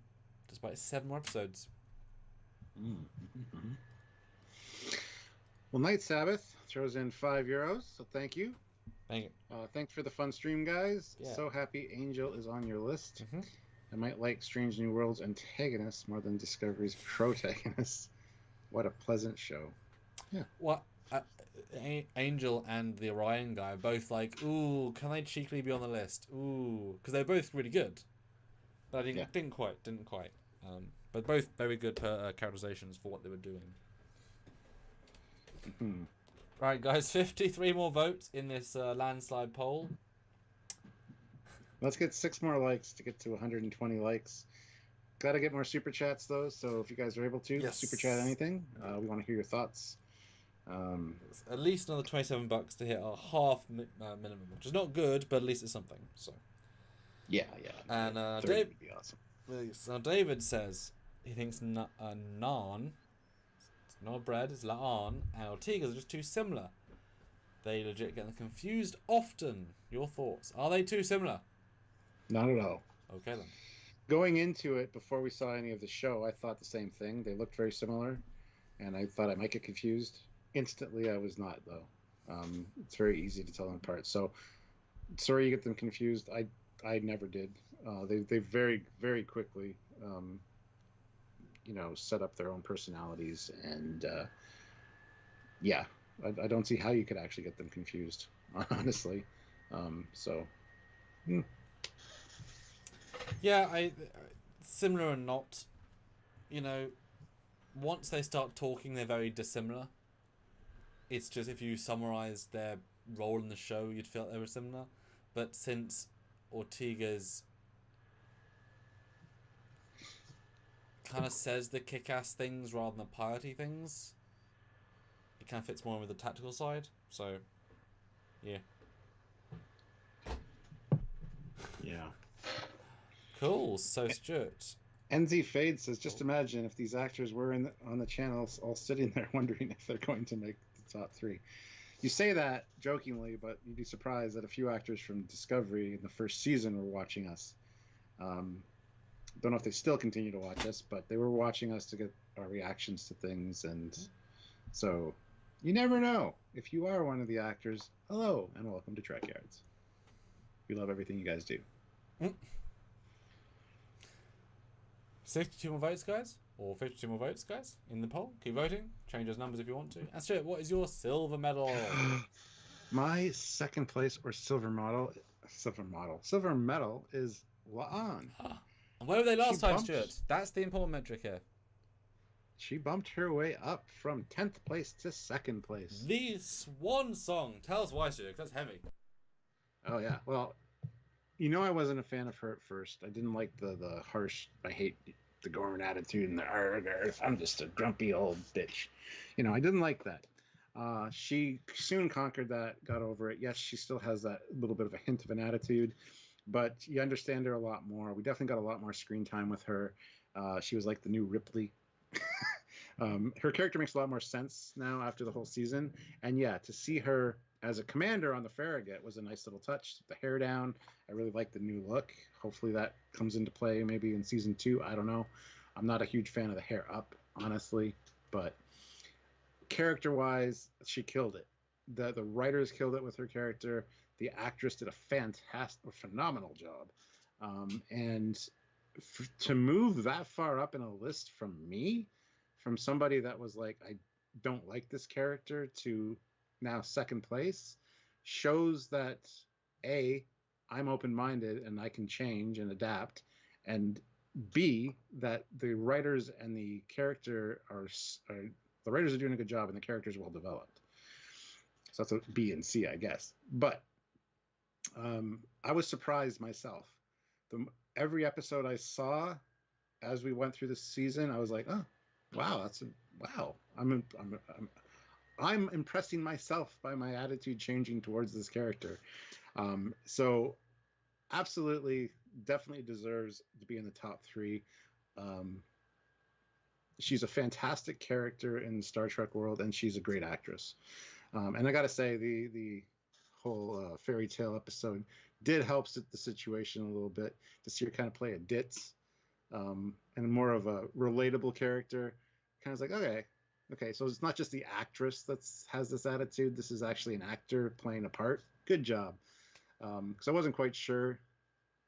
Speaker 1: despite 7 more episodes.
Speaker 2: Well, Night Sabbath throws in €5, so thank you.
Speaker 1: Thank you.
Speaker 2: Thanks for the fun stream, guys.
Speaker 1: Yeah.
Speaker 2: So happy Angel is on your list. I might like Strange New Worlds antagonists more than Discovery's protagonists. What a pleasant show. Yeah.
Speaker 1: Well, Angel and the Orion guy are both like, ooh, can they cheekily be on the list? Ooh, because they're both really good. But I didn't quite. But both very good characterizations for what they were doing. Right, guys, 53 more votes in this landslide poll.
Speaker 2: Let's get 6 more likes to get to 120 likes. Got to get more super chats though, so if you guys are able to super chat anything, we want to hear your thoughts.
Speaker 1: At least another $27 to hit our half minimum, which is not good, but at least it's something. So
Speaker 2: yeah.
Speaker 1: And
Speaker 2: Dave would be awesome.
Speaker 1: So David says he thinks naan, it's not bread, it's La'an, and Ortega's are just too similar. They legit get them confused often. Your thoughts? Are they too similar?
Speaker 2: Not at all.
Speaker 1: Okay then.
Speaker 2: Going into it, before we saw any of the show, I thought the same thing. They looked very similar, and I thought I might get confused. Instantly, I was not, though. It's very easy to tell them apart. So, sorry you get them confused. I never did. They very, very quickly, set up their own personalities, and yeah, I don't see how you could actually get them confused, honestly.
Speaker 1: Yeah, similar or not, once they start talking, they're very dissimilar. It's just if you summarize their role in the show, you'd feel they were similar. But since Ortega's kind of says the kick-ass things rather than the piety things, it kind of fits more with the tactical side. So, yeah.
Speaker 2: Yeah.
Speaker 1: Cool. So, Stuart.
Speaker 2: NZ Fade says, just imagine if these actors were on the channels all sitting there wondering if they're going to make the top 3. You say that jokingly, but you'd be surprised that a few actors from Discovery in the first season were watching us. Don't know if they still continue to watch us, but they were watching us to get our reactions to things. And so you never know. If you are one of the actors, hello and welcome to Trekyards. We love everything you guys do.
Speaker 1: 62 more votes, guys, or 52 more votes, guys, in the poll. Keep voting. Change those numbers if you want to. And Stuart, what is your silver medal?
Speaker 2: My second place or silver medal is La'an.
Speaker 1: And where were they last
Speaker 2: She
Speaker 1: time,
Speaker 2: bumped-
Speaker 1: Stuart? That's the important metric here.
Speaker 2: She bumped her way up from 10th place to 2nd place.
Speaker 1: The Swan Song. Tell us why, Stuart, 'cause that's heavy.
Speaker 2: Oh yeah. Well, I wasn't a fan of her at first. I didn't like the harsh. I hate the Gorman attitude and the arg, I'm just a grumpy old bitch. I didn't like that. She soon conquered that, got over it. Yes, she still has that little bit of a hint of an attitude, but you understand her a lot more. We definitely got a lot more screen time with her. She was like the new Ripley. Her character makes a lot more sense now after the whole season. And yeah, to see her as a commander on the Farragut was a nice little touch. The hair down. I really like the new look. Hopefully that comes into play maybe in season 2. I don't know. I'm not a huge fan of the hair up, honestly, but character-wise, she killed it. The writers killed it with her character. The actress did a phenomenal job. And to move that far up in a list from somebody that was like, I don't like this character, to now 2nd place, shows that A, I'm open-minded and I can change and adapt, and B, that the writers and the character the writers are doing a good job and the characters well developed. So that's a B and C, I guess. But I was surprised myself. Every episode I saw as we went through the season, I was like, oh, wow, wow. I'm impressing myself by my attitude changing towards this character. So absolutely, definitely deserves to be in the top 3. She's a fantastic character in the Star Trek world, and she's a great actress. And I got to say, the whole fairy tale episode did help the situation a little bit, to see her kind of play a ditz, and more of a relatable character. Kind of like, okay, so it's not just the actress that has this attitude. This is actually an actor playing a part. Good job. Because I wasn't quite sure.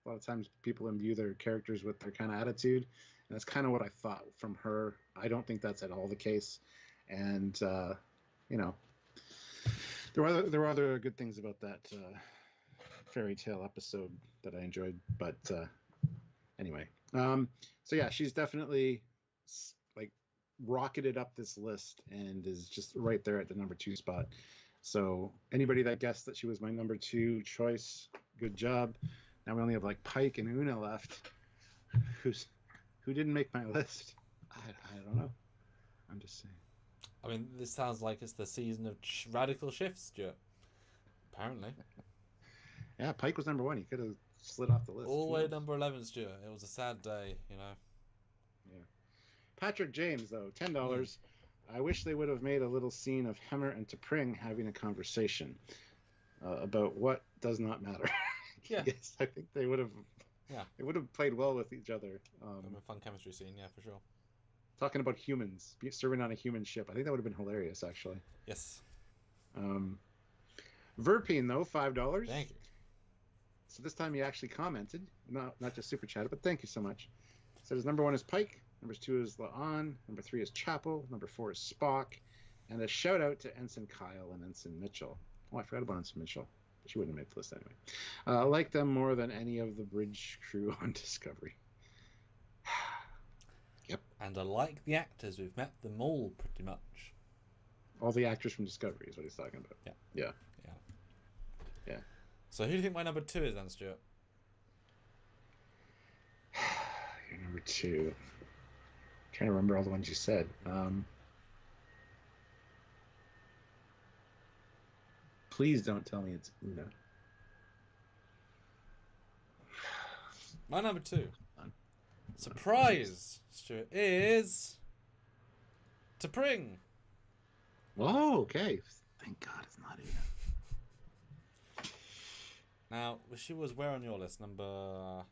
Speaker 2: A lot of times people imbue their characters with their kind of attitude, and that's kind of what I thought from her. I don't think that's at all the case. And there were other good things about that fairy tale episode that I enjoyed. But anyway, so yeah, she's definitely like rocketed up this list and is just right there at the number 2 spot. So anybody that guessed that she was my number 2 choice, good job. Now we only have like Pike and Una left, who didn't make my list. I don't know. I'm just saying.
Speaker 1: I mean, this sounds like it's the season of radical shifts, Stuart. Apparently.
Speaker 2: Yeah, Pike was number 1. He could have slid off the list.
Speaker 1: All the way number 11, Stuart. It was a sad day,
Speaker 2: Yeah. Patrick James, though, $10. I wish they would have made a little scene of Hemmer and T'Pring having a conversation about what does not matter.
Speaker 1: Yeah.
Speaker 2: Yes, I think they would have.
Speaker 1: Yeah.
Speaker 2: They would have played well with each other.
Speaker 1: A fun chemistry scene, yeah, for sure.
Speaker 2: Talking about humans, serving on a human ship. I think that would have been hilarious, actually.
Speaker 1: Yes.
Speaker 2: Verpine, though, $5.
Speaker 1: Thank you.
Speaker 2: So this time you actually commented, not just super chatted, but thank you so much. So his number 1 is Pike, number 2 is La'an, number 3 is Chapel, number 4 is Spock, and a shout out to Ensign Kyle and Ensign Mitchell. Oh, I forgot about Ensign Mitchell. She wouldn't have made the list anyway. I like them more than any of the bridge crew on Discovery. Yep.
Speaker 1: And I like the actors. We've met them all pretty much.
Speaker 2: All the actors from Discovery is what he's talking about.
Speaker 1: Yeah. So who do you think my number 2 is then, Stuart?
Speaker 2: Your number 2. I'm trying to remember all the ones you said. Please don't tell me it's Una.
Speaker 1: My number 2. Surprise, Stuart, is T'Pring.
Speaker 2: Oh, okay. Thank God it's not Una.
Speaker 1: Now, she was where on your list? Number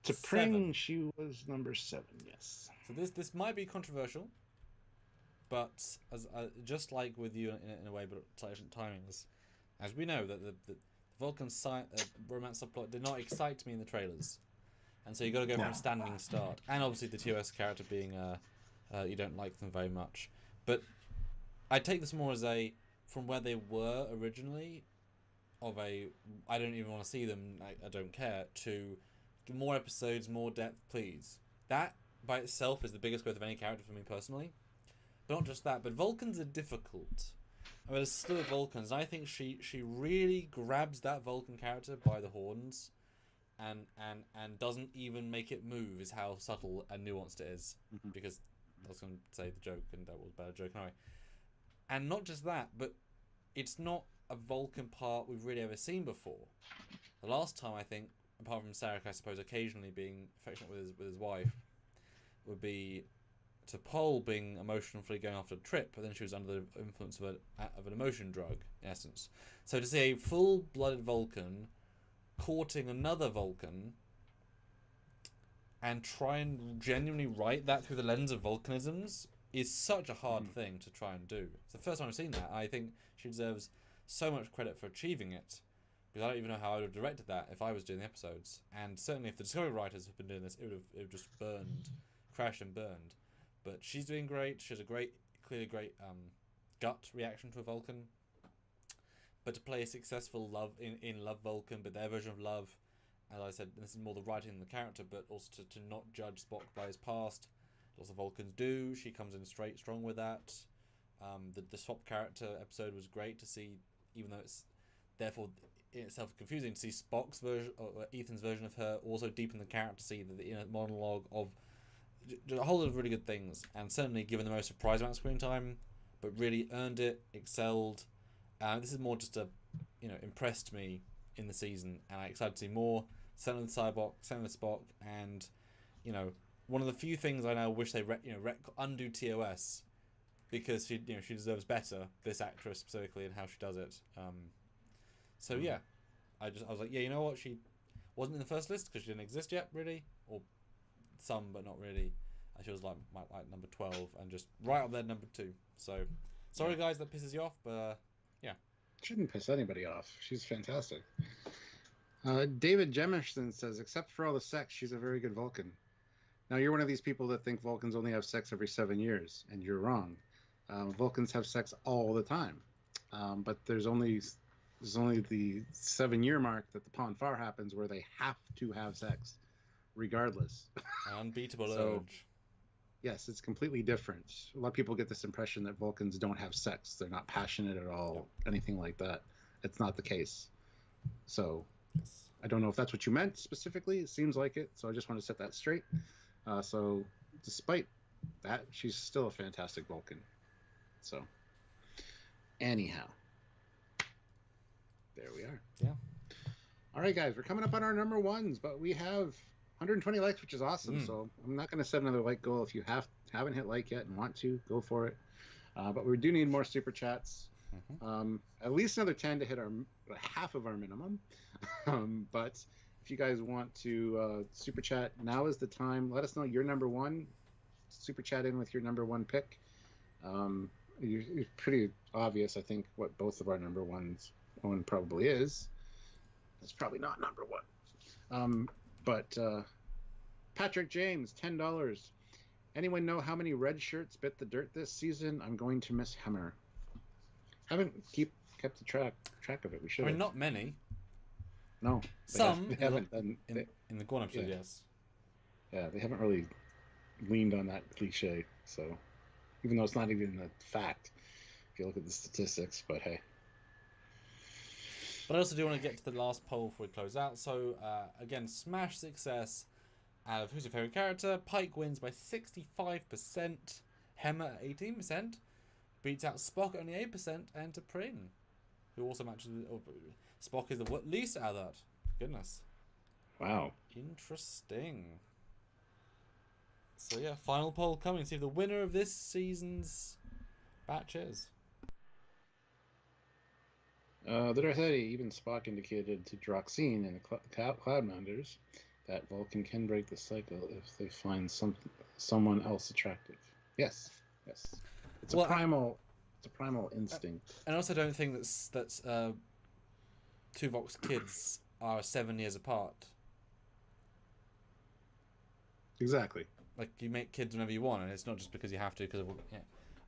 Speaker 2: T'Pring,
Speaker 1: 7.
Speaker 2: she was number 7, yes.
Speaker 1: So this might be controversial, but as just like with you in a way, but slightly different timings, as we know that the Vulcan romance subplot did not excite me in the trailers. And so you got to go from a standing start. And obviously the TOS character being, you don't like them very much. But I take this more as from where they were originally, I don't even want to see them, I don't care, to more episodes, more depth, please. That by itself is the biggest growth of any character for me personally. But not just that, but Vulcans are difficult. I mean, there's a slew of Vulcans, and I think she really grabs that Vulcan character by the horns and doesn't even make it move, is how subtle and nuanced it is. Because I was going to say the joke, and that was a bad joke anyway. And not just that, but it's not a Vulcan part we've really ever seen before. The last time, I think, apart from Sarek, I suppose, occasionally being affectionate with his wife, would be T'Pol being emotionally going after Trip, but then she was under the influence of an emotion drug, in essence. So to see a full-blooded Vulcan courting another Vulcan and try and genuinely write that through the lens of Vulcanisms is such a hard thing to try and do. It's the first time I've seen that. I think she deserves so much credit for achieving it, because I don't even know how I would have directed that if I was doing the episodes. And certainly if the Discovery writers had been doing this, it would have just crashed and burned. But she's doing great. She has a clearly great gut reaction to a Vulcan. But to play a successful love Vulcan, but their version of love, as I said, this is more the writing than the character, but also to not judge Spock by his past. Lots of Vulcans do. She comes in strong with that. The swap character episode was great to see, even though it's therefore in itself confusing to see Spock's version or Ethan's version of her also deepen the character, see the inner monologue of a whole lot of really good things, and certainly given the most surprise amount of screen time, but really earned it, excelled. This is more just impressed me in the season, and I'm excited to see more. Send with Cyborg, send with Spock, and one of the few things I now wish they undo TOS, because she deserves better, this actress specifically, and how she does it. So yeah, I was like, yeah, you know what, she wasn't in the first list because she didn't exist yet, really, or some but not really. She was like number 12 and just right up there number 2. So sorry guys that pisses you off, but yeah,
Speaker 2: shouldn't piss anybody off. She's fantastic. David Jemison says, except for all the sex, she's a very good Vulcan. Now you're one of these people that think Vulcans only have sex every 7 years, and you're wrong. Vulcans have sex all the time, but there's only the 7-year mark that the Pon farr happens where they have to have sex regardless.
Speaker 1: Unbeatable urge.
Speaker 2: Yes, it's completely different. A lot of people get this impression that Vulcans don't have sex. They're not passionate at all, anything like that. It's not the case. So I don't know if that's what you meant specifically. It seems like it. So I just want to set that straight. So despite that, she's still a fantastic Vulcan. So anyhow, there we are.
Speaker 1: Yeah.
Speaker 2: All right, guys, we're coming up on our number ones, but we have 120 likes, which is awesome. So I'm not going to set another like goal. If you haven't hit like yet and want to, go for it. But we do need more super chats. At least another 10 to hit our half of our minimum. But if you guys want to super chat, now is the time. Let us know your number one. Super chat in with your number one pick. It's pretty obvious, I think, what both of our number one probably is. It's probably not number one. But Patrick James, $10. Anyone know how many red shirts bit the dirt this season? I'm going to miss Hemmer. Haven't kept the track of it. We should.
Speaker 1: I mean, not many.
Speaker 2: No,
Speaker 1: some
Speaker 2: they haven't done
Speaker 1: in the Gorn episode. Yeah. Yes.
Speaker 2: Yeah, they haven't really leaned on that cliche. So, even though it's not even a fact, if you look at the statistics, but hey.
Speaker 1: But I also do want to get to the last poll before we close out. So, again, smash success out of who's your favourite character. Pike wins by 65%. Hemmer at 18%. Beats out Spock at only 8%. And T'Pring, who also matches with... Spock is the least out of that. Goodness.
Speaker 2: Wow.
Speaker 1: Interesting. So, yeah, final poll coming. See if the winner of this season's batch is.
Speaker 2: Even Spock indicated to Droxine and the Cloudminders that Vulcan can break the cycle if they find someone else attractive. Yes. It's a primal instinct.
Speaker 1: And I also don't think that Tuvok's kids are 7 years apart.
Speaker 2: Exactly.
Speaker 1: Like, you make kids whenever you want, and it's not just because you have to. Because of, yeah.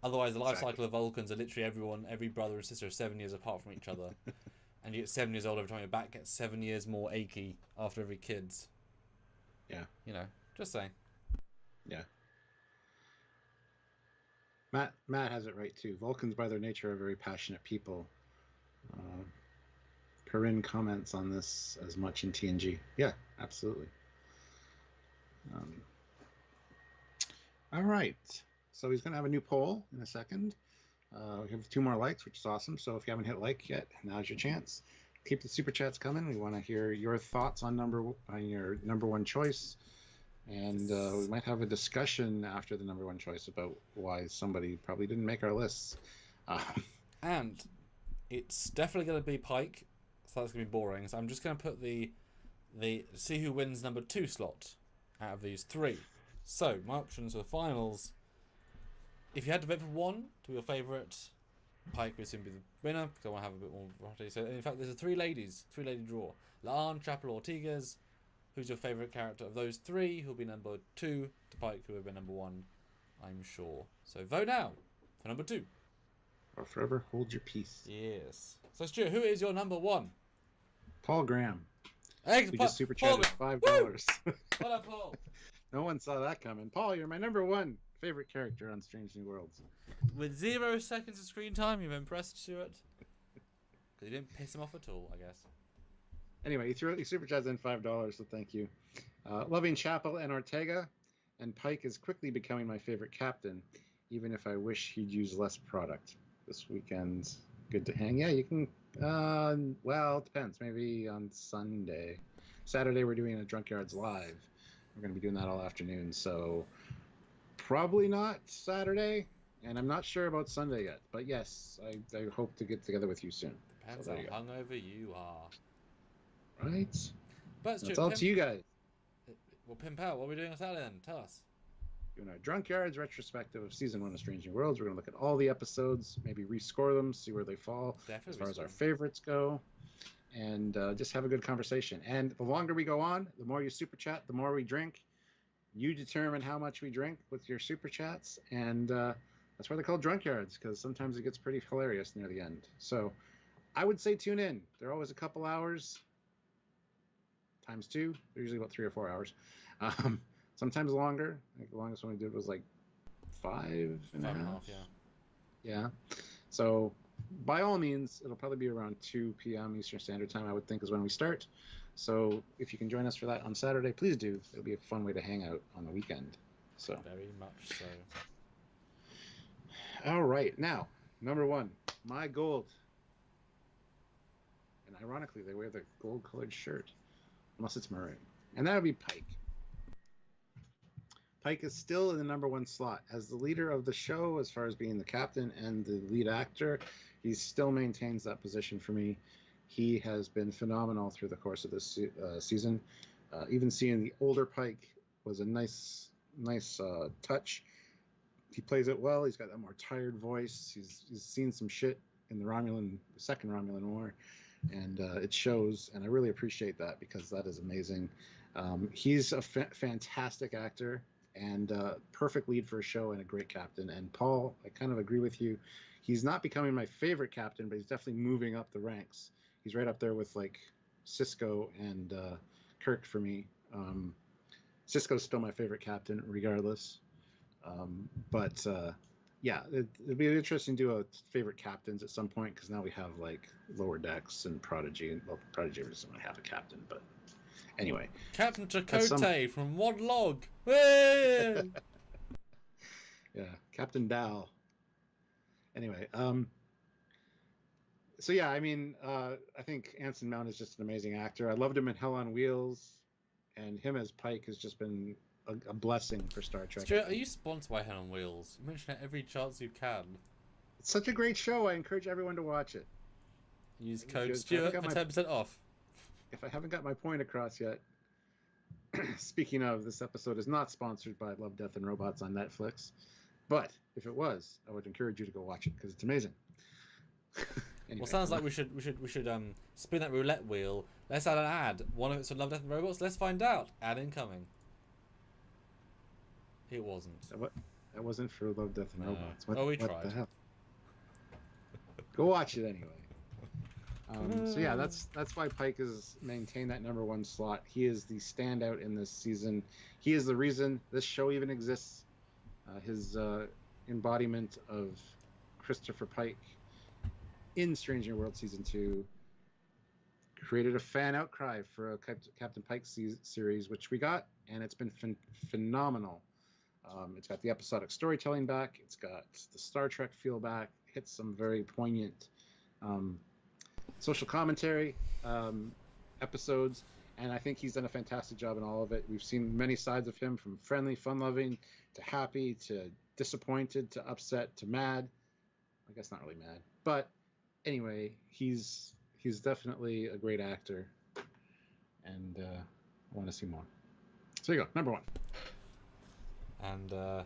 Speaker 1: Otherwise, the life cycle of Vulcans are literally every brother and sister is 7 years apart from each other, and you get 7 years old every time your back gets 7 years more achy after every kid's.
Speaker 2: Yeah.
Speaker 1: You know, just saying.
Speaker 2: Yeah. Matt has it right too. Vulcans, by their nature, are very passionate people. Corinne comments on this as much in TNG. Yeah, absolutely. All right. So he's going to have a new poll in a second. We have 2 more likes, which is awesome. So if you haven't hit like yet, now's your chance. Keep the super chats coming. We want to hear your thoughts on your number one choice. And we might have a discussion after the number one choice about why somebody probably didn't make our lists.
Speaker 1: And it's definitely going to be Pike, so that's going to be boring. So I'm just going to put the see who wins number 2 slot out of these 3. So my options for the finals. If you had to vote for one to be your favourite, Pike would soon be the winner because I want to have a bit more variety. So in fact, there's a 3-lady draw. Laan, Chapel, Ortega's. Who's your favourite character of those 3? Who'll be number 2 to Pike, who will be number 1, I'm sure. So vote now for number 2.
Speaker 2: Or forever hold your peace.
Speaker 1: Yes. So Stuart, who is your number 1?
Speaker 2: Paul Graham.
Speaker 1: Hey,
Speaker 2: we just super chatted $5.
Speaker 1: Well done, Paul.
Speaker 2: No one saw that coming. Paul, you're my number 1 favorite character on Strange New Worlds.
Speaker 1: With 0 seconds of screen time, you've impressed Stuart. Because you didn't piss him off at all, I guess.
Speaker 2: Anyway, he super chats in $5, so thank you. Loving Chapel and Ortega, and Pike is quickly becoming my favorite captain, even if I wish he'd use less product. This weekend's good to hang. Yeah, you can. Well, it depends. Maybe on Sunday. Saturday, we're doing a Trekyards live. We're going to be doing that all afternoon, so probably not Saturday. And I'm not sure about Sunday yet. But yes, I hope to get together with you soon.
Speaker 1: Depends how hungover you are.
Speaker 2: Right?
Speaker 1: But
Speaker 2: it's all to you guys.
Speaker 1: We'll pimp out. What are we doing on Saturday then? Tell us.
Speaker 2: Doing our Trekyards retrospective of Season 1 of Strange New Worlds. We're going to look at all the episodes, maybe rescore them, see where they fall,
Speaker 1: definitely
Speaker 2: as far as our favorites go, and just have a good conversation. And the longer we go on, the more you super chat, the more we drink. You determine how much we drink with your super chats, and that's why they're called Trekyards, because sometimes it gets pretty hilarious near the end. So I would say tune in. They're always a couple hours. Times 2. They're usually about 3 or 4 hours. Sometimes longer. I think the longest one we did was like 5 and a half. Yeah. So by all means, it'll probably be around 2 p.m. Eastern Standard Time, I would think, is when we start. So if you can join us for that on Saturday, please do. It'll be a fun way to hang out on the weekend. So
Speaker 1: very much so.
Speaker 2: All right. Now, number 1, my gold. And ironically, they wear the gold-colored shirt. Unless it's maroon. And that would be Pike. Pike is still in the number 1 slot. As the leader of the show, as far as being the captain and the lead actor, he still maintains that position for me. He has been phenomenal through the course of this season. Even seeing the older Pike was a nice touch. He plays it well. He's got that more tired voice. He's seen some shit in the second Romulan War. And it shows, and I really appreciate that because that is amazing. He's a fantastic actor and perfect lead for a show and a great captain. And Paul, I kind of agree with you. He's not becoming my favorite captain, but he's definitely moving up the ranks. He's right up there with like Cisco and Kirk for me. Cisco's still my favorite captain, regardless. But yeah, it'd be interesting to do a favorite captains at some point because now we have like Lower Decks and Prodigy. Well, Prodigy doesn't really have a captain, but anyway.
Speaker 1: Captain Chakotay from One Log. Yeah,
Speaker 2: Captain Dal. Anyway, so yeah, I mean, I think Anson Mount is just an amazing actor. I loved him in Hell on Wheels, and him as Pike has just been a blessing for Star Trek.
Speaker 1: Stuart, are you sponsored by Hell on Wheels? You mention it every chance you can.
Speaker 2: It's such a great show. I encourage everyone to watch it.
Speaker 1: Use code Stuart for 10% off.
Speaker 2: If I haven't got my point across yet, speaking of, this episode is not sponsored by Love, Death, and Robots on Netflix. But if it was, I would encourage you to go watch it because it's amazing.
Speaker 1: Anyway, well, sounds like we should spin that roulette wheel. Let's add an ad. One of it's for Love, Death, and Robots. Let's find out. Ad incoming. It wasn't.
Speaker 2: That wasn't for Love, Death, and
Speaker 1: No.
Speaker 2: Robots.
Speaker 1: We
Speaker 2: What
Speaker 1: tried.
Speaker 2: the hell? Go watch it anyway. So yeah, that's why Pike has maintained that #1 slot. He is the standout in this season. He is the reason this show even exists. His embodiment of Christopher Pike in Stranger World Season 2 created a fan outcry for a Captain Pike series, which we got, and it's been phenomenal. It's got the episodic storytelling back. It's got the Star Trek feel back. Hits some very poignant social commentary episodes, and I think he's done a fantastic job in all of it. We've seen many sides of him, from friendly, fun-loving, to happy, to disappointed, to upset, to mad. I guess not really mad, but anyway, he's definitely a great actor, and I want to see more. So there you go, #1.
Speaker 1: And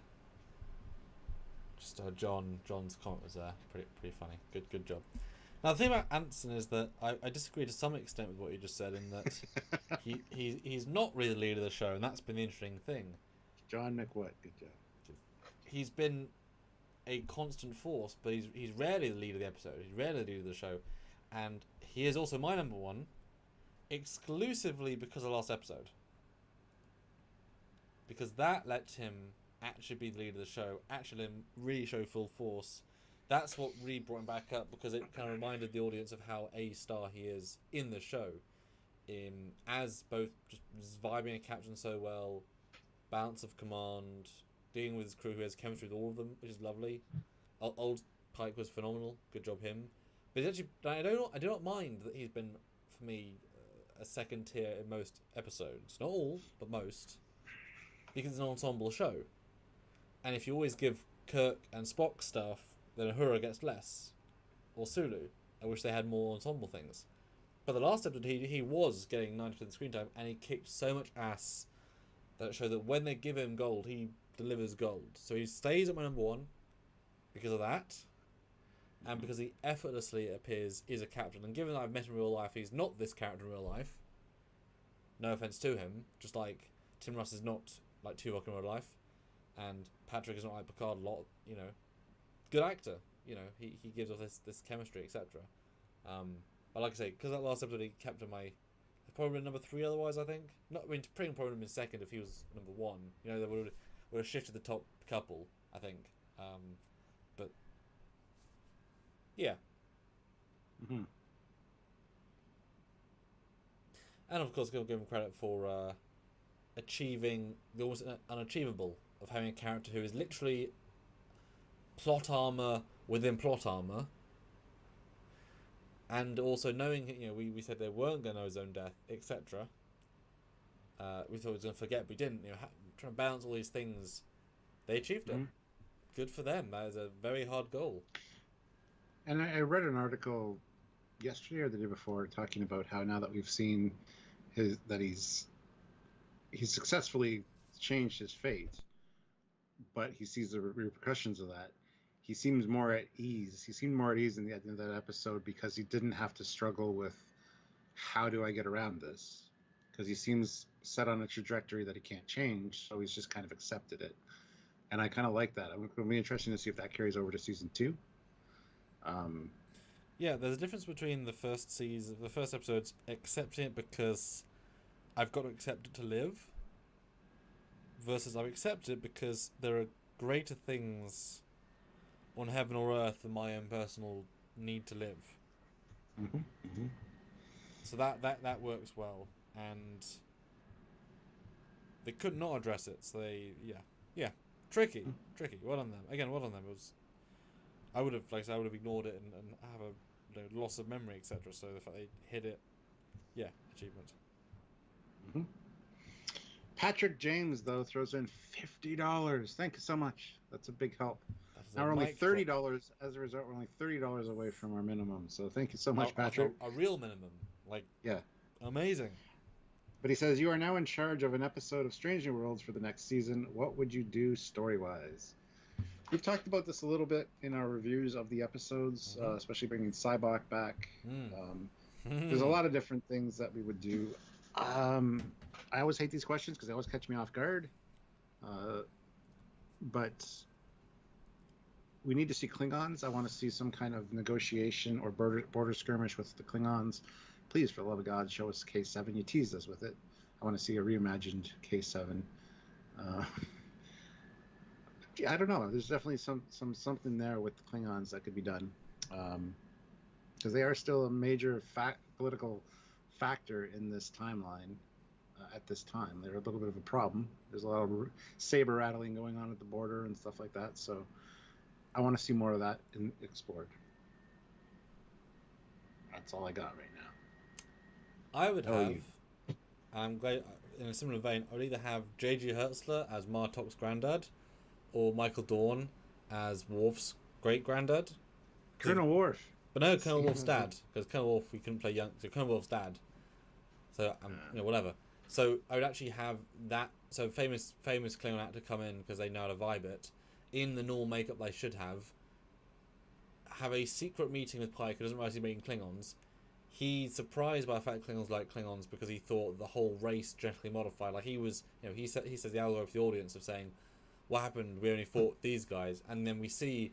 Speaker 1: John's comment was pretty funny. Good job. Now the thing about Anson is that I disagree to some extent with what you just said, in that he's not really the leader of the show, and that's been the interesting thing.
Speaker 2: John McWhat, good job.
Speaker 1: He's been a constant force, but he's rarely the leader of the episode. He's rarely the leader of the show, and he is also my #1, exclusively because of the last episode. Because that let him actually be the leader of the show, actually really show full force. That's what really brought him back up, because it kind of reminded the audience of how A-star he is in the show. As both just vibing a captain so well, balance of command, dealing with his crew who has chemistry with all of them, which is lovely. Old Pike was phenomenal, good job him. But actually, I do not mind that he's been, for me, a second tier in most episodes. Not all, but most. Because it's an ensemble show. And if you always give Kirk and Spock stuff, then Uhura gets less. Or Sulu. I wish they had more ensemble things. But the last episode, he was getting 90% of the screen time, and he kicked so much ass that it showed that when they give him gold, he delivers gold. So he stays at my #1 because of that, and because he effortlessly appears is a captain. And given that I've met him in real life, he's not this character in real life. No offense to him, just like Tim Russ is not like Tuvok in real life, and Patrick is not like Picard a lot. Good actor. He gives off this chemistry, etc. But like I say, because that last episode he kept my probably #3 otherwise. I think not. I mean, Pring probably would have been second if he was #1. They would have shifted the top couple. I think. But yeah.
Speaker 2: Mm-hmm.
Speaker 1: And of course, give him credit for achieving the almost unachievable of having a character who is literally plot armor within plot armor, and also knowing we said they weren't going to know his own death, etc. We thought he was going to forget, but he didn't. Trying to balance all these things, they achieved it. Good for them. That is a very hard goal.
Speaker 2: And I read an article yesterday or the day before talking about how now that we've seen he's successfully changed his fate, but he sees the repercussions of that. He seems more at ease. He seemed more at ease in the end of that episode because he didn't have to struggle with how do I get around this, because he seems set on a trajectory that he can't change, so he's just kind of accepted it. And I kind of like that. It'll be interesting to see if that carries over to season 2.
Speaker 1: Yeah, there's a difference between the first episodes accepting it because I've got to accept it to live, versus I've accepted it because there are greater things on heaven or earth than my own personal need to live.
Speaker 2: Mm-hmm. Mm-hmm.
Speaker 1: So that works well, and they could not address it. So tricky. Well on them. Again, well on them. I would have ignored it and have a loss of memory, etc. So the fact they hit it, achievement.
Speaker 2: Mm-hmm. Patrick James though throws in $50. Thank you so much. That's a big help. Now we're only $30. As a result, we're only $30 away from our minimum. So thank you so much, Patrick.
Speaker 1: A real minimum, amazing.
Speaker 2: But he says, you are now in charge of an episode of Strange New Worlds for the next season. What would you do story-wise? We've talked about this a little bit in our reviews of the episodes, especially bringing Cybok back. There's a lot of different things that we would do. I always hate these questions because they always catch me off guard. but we need to see Klingons. I want to see some kind of negotiation or border skirmish with the Klingons. Please, for the love of God, show us K7. You teased us with it. I want to see a reimagined K7. I don't know. There's definitely something there with the Klingons that could be done, because they are still a major political factor in this timeline. At this time, they're a little bit of a problem. There's a lot of saber rattling going on at the border and stuff like that. So I want to see more of that explored. That's all I got right now.
Speaker 1: I would have. I'm glad, in a similar vein, I would either have J.G. Hertzler as Martok's granddad, or Michael Dorn as Worf's great granddad.
Speaker 2: Colonel Worf.
Speaker 1: But no, Colonel Worf's dad, because Colonel Worf we couldn't play young, so Colonel Worf's dad. So whatever. So I would actually have that. So famous Klingon actor come in because they know how to vibe it. In the normal makeup they should have a secret meeting with Pike, who doesn't realize he's meeting Klingons. He's surprised by the fact that Klingons like Klingons because he thought the whole race genetically modified. Like he was, he says the algo of the audience of saying, "What happened? We only fought these guys," and then we see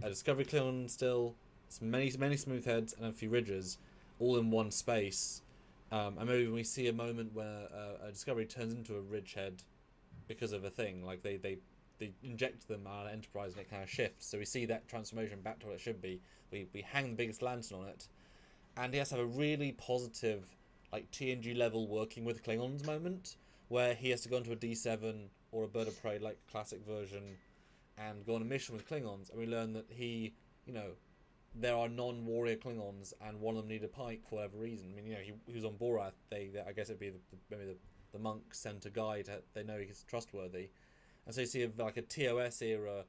Speaker 1: a Discovery Klingon still, many smooth heads and a few ridges, all in one space. And maybe when we see a moment where a Discovery turns into a ridge head because of a thing, like they inject them on Enterprise and it kind of shifts. So we see that transformation back to what it should be. We hang the biggest lantern on it. And he has to have a really positive, like TNG level working with Klingons moment, where he has to go into a D7 or a Bird of Prey, like classic version, and go on a mission with Klingons. And we learn that there are non-warrior Klingons, and one of them needed Pike for whatever reason. I mean, he was on Borath. I guess it'd be maybe the monks sent a guy they know he's trustworthy, and so you see like a TOS era,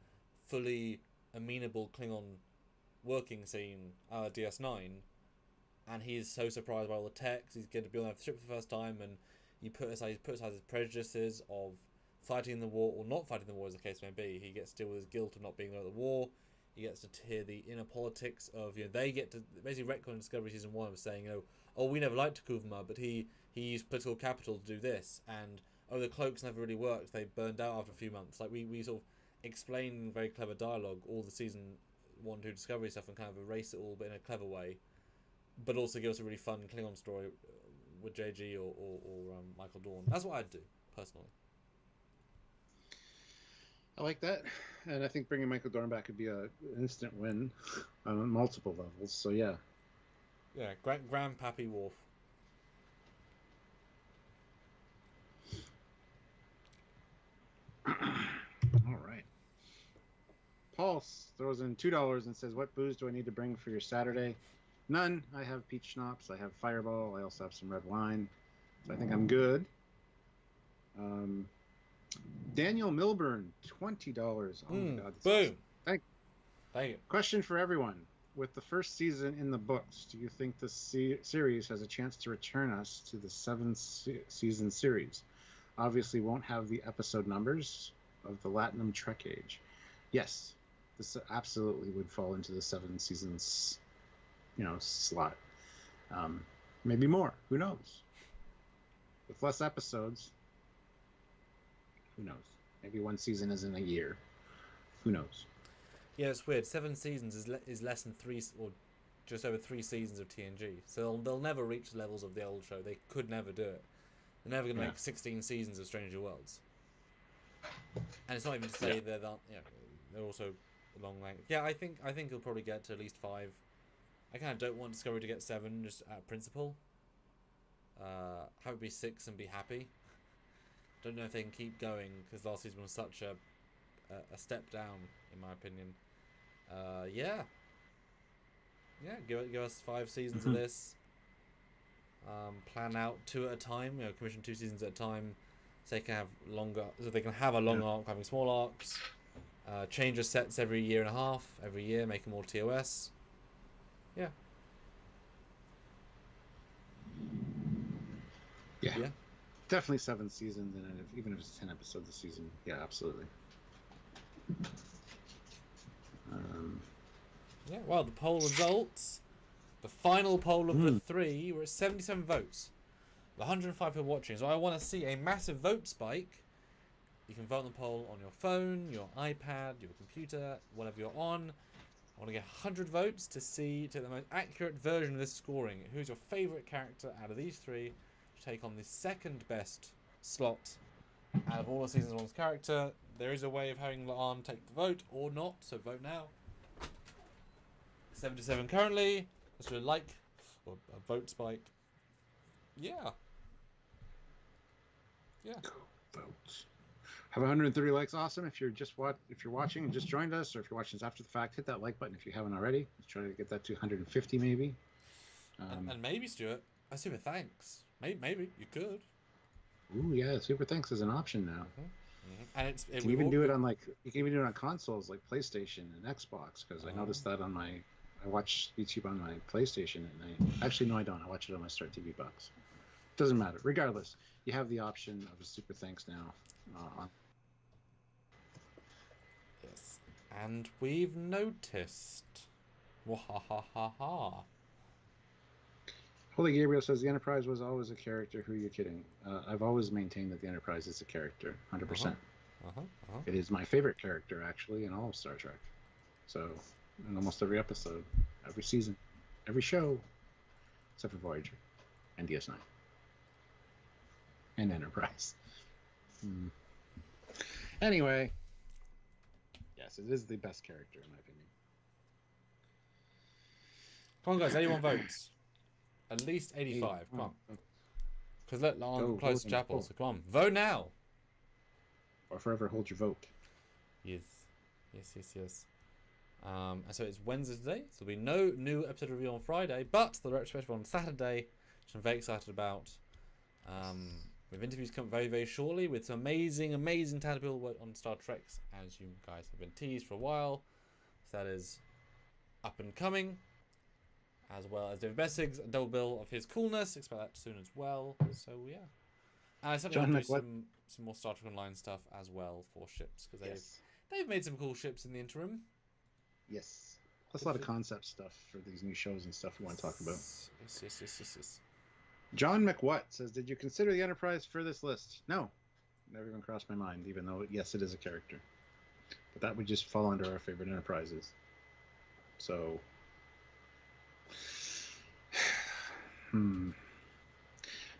Speaker 1: fully amenable Klingon working scene, DS9, and he's so surprised by all the techs. He's going to be on the ship for the first time, and he puts aside his prejudices of fighting the war or not fighting the war, as the case may be. He gets to deal with his guilt of not being there at the war. He gets to hear the inner politics of, they get to basically retcon Discovery Season 1 of saying, we never liked Takuvma, but he used political capital to do this, and the cloaks never really worked, they burned out after a few months. Like we sort of explain in very clever dialogue all the Season 1, 2 Discovery stuff and kind of erase it all, but in a clever way, but also give us a really fun Klingon story with JG or Michael Dorn. That's what I'd do, personally.
Speaker 2: I like that, and I think bringing Michael Dorn back could be an instant win on multiple levels. So yeah,
Speaker 1: Grandpappy Worf.
Speaker 2: All right. Paul throws in $2 and says, "What booze do I need to bring for your Saturday?" None. I have peach schnapps. I have Fireball. I also have some red wine. So I think I'm good. Daniel Milburn, $20. Oh my God!
Speaker 1: Boom!
Speaker 2: Awesome. Thank you. Question for everyone: with the first season in the books, do you think the series has a chance to return us to the 7-season series? Obviously, won't have the episode numbers of the Latinum Trek Age. Yes, this absolutely would fall into the 7 seasons, slot. Maybe more. Who knows? With less episodes. Who knows? Maybe one season isn't a year. Who knows?
Speaker 1: Yeah, it's weird. 7 seasons is less than 3 or just over 3 seasons of TNG. So they'll never reach the levels of the old show. They could never do it. They're never going to make 16 seasons of Stranger Worlds. And it's not even to say they're also a long length. Yeah, I think he'll probably get to at least 5. I kind of don't want Discovery to get 7 just out of principle. Have it be 6 and be happy. Don't know if they can keep going because last season was such a step down, in my opinion. Give us 5 seasons of this. Plan out 2 at a time. Commission 2 seasons at a time, so they can have longer. So they can have a long arc, having small arcs. Change the sets every year and a half. Every year, make them more TOS. Yeah.
Speaker 2: Definitely 7 seasons, and even if it's 10 episodes a season, absolutely.
Speaker 1: Well, the poll results, the final poll of the 3, we're at 77 votes, 105 people watching. So I want to see a massive vote spike You can vote on the poll on your phone, your iPad, your computer, whatever you're on. I want to get 100 votes to take the most accurate version of this scoring. Who's your favourite character out of these three to take on the second best slot out of all of Season 1's character? There is a way of having Laan take the vote or not, so vote now. 77 currently. Let's do a like or a vote spike. Yeah. Yeah.
Speaker 2: Go vote. Have 130 likes, awesome. If you're watching and just joined us, or if you're watching this after the fact, hit that like button if you haven't already. Let's try to get that to 150 maybe.
Speaker 1: And maybe, Stuart, a super thanks. Maybe you could.
Speaker 2: Ooh, yeah, super thanks is an option now.
Speaker 1: And
Speaker 2: you can even do it on consoles like PlayStation and Xbox, because I noticed that I watch YouTube on my PlayStation, and I don't. I watch it on my Start TV box. Doesn't matter. Regardless, you have the option of a super thanks now.
Speaker 1: Yes, and we've noticed. Wahahaha.
Speaker 2: Holy Gabriel says the Enterprise was always a character. Who are you kidding? I've always maintained that the Enterprise is a character, 100%. It is my favorite character, actually, in all of Star Trek. So, in almost every episode, every season, every show, except for Voyager and DS9 and Enterprise. Anyway, yes, it is the best character, in my opinion.
Speaker 1: Come on, guys, 81 votes. At least 85. Come on. Because let Laan close the chapel, so come on. Vote now!
Speaker 2: Or forever hold your vote.
Speaker 1: Yes. And so it's Wednesday today, so there'll be no new episode review on Friday, but the retrospective on Saturday, which I'm very excited about. We have interviews coming very, very shortly with some amazing talented people work on Star Trek, as you guys have been teased for a while. So that is up and coming. As well as David Bessig's double bill of his coolness. Expect that soon as well. So yeah. And I certainly want to do some more Star Trek Online stuff as well for ships, because they've made some cool ships in the interim.
Speaker 2: Yes. Plus a lot of concept stuff for these new shows and stuff we want to talk about.
Speaker 1: Yes.
Speaker 2: John McWhat says, did you consider the Enterprise for this list? No. Never even crossed my mind, even though, yes, it is a character. But that would just fall under our favorite Enterprises. So...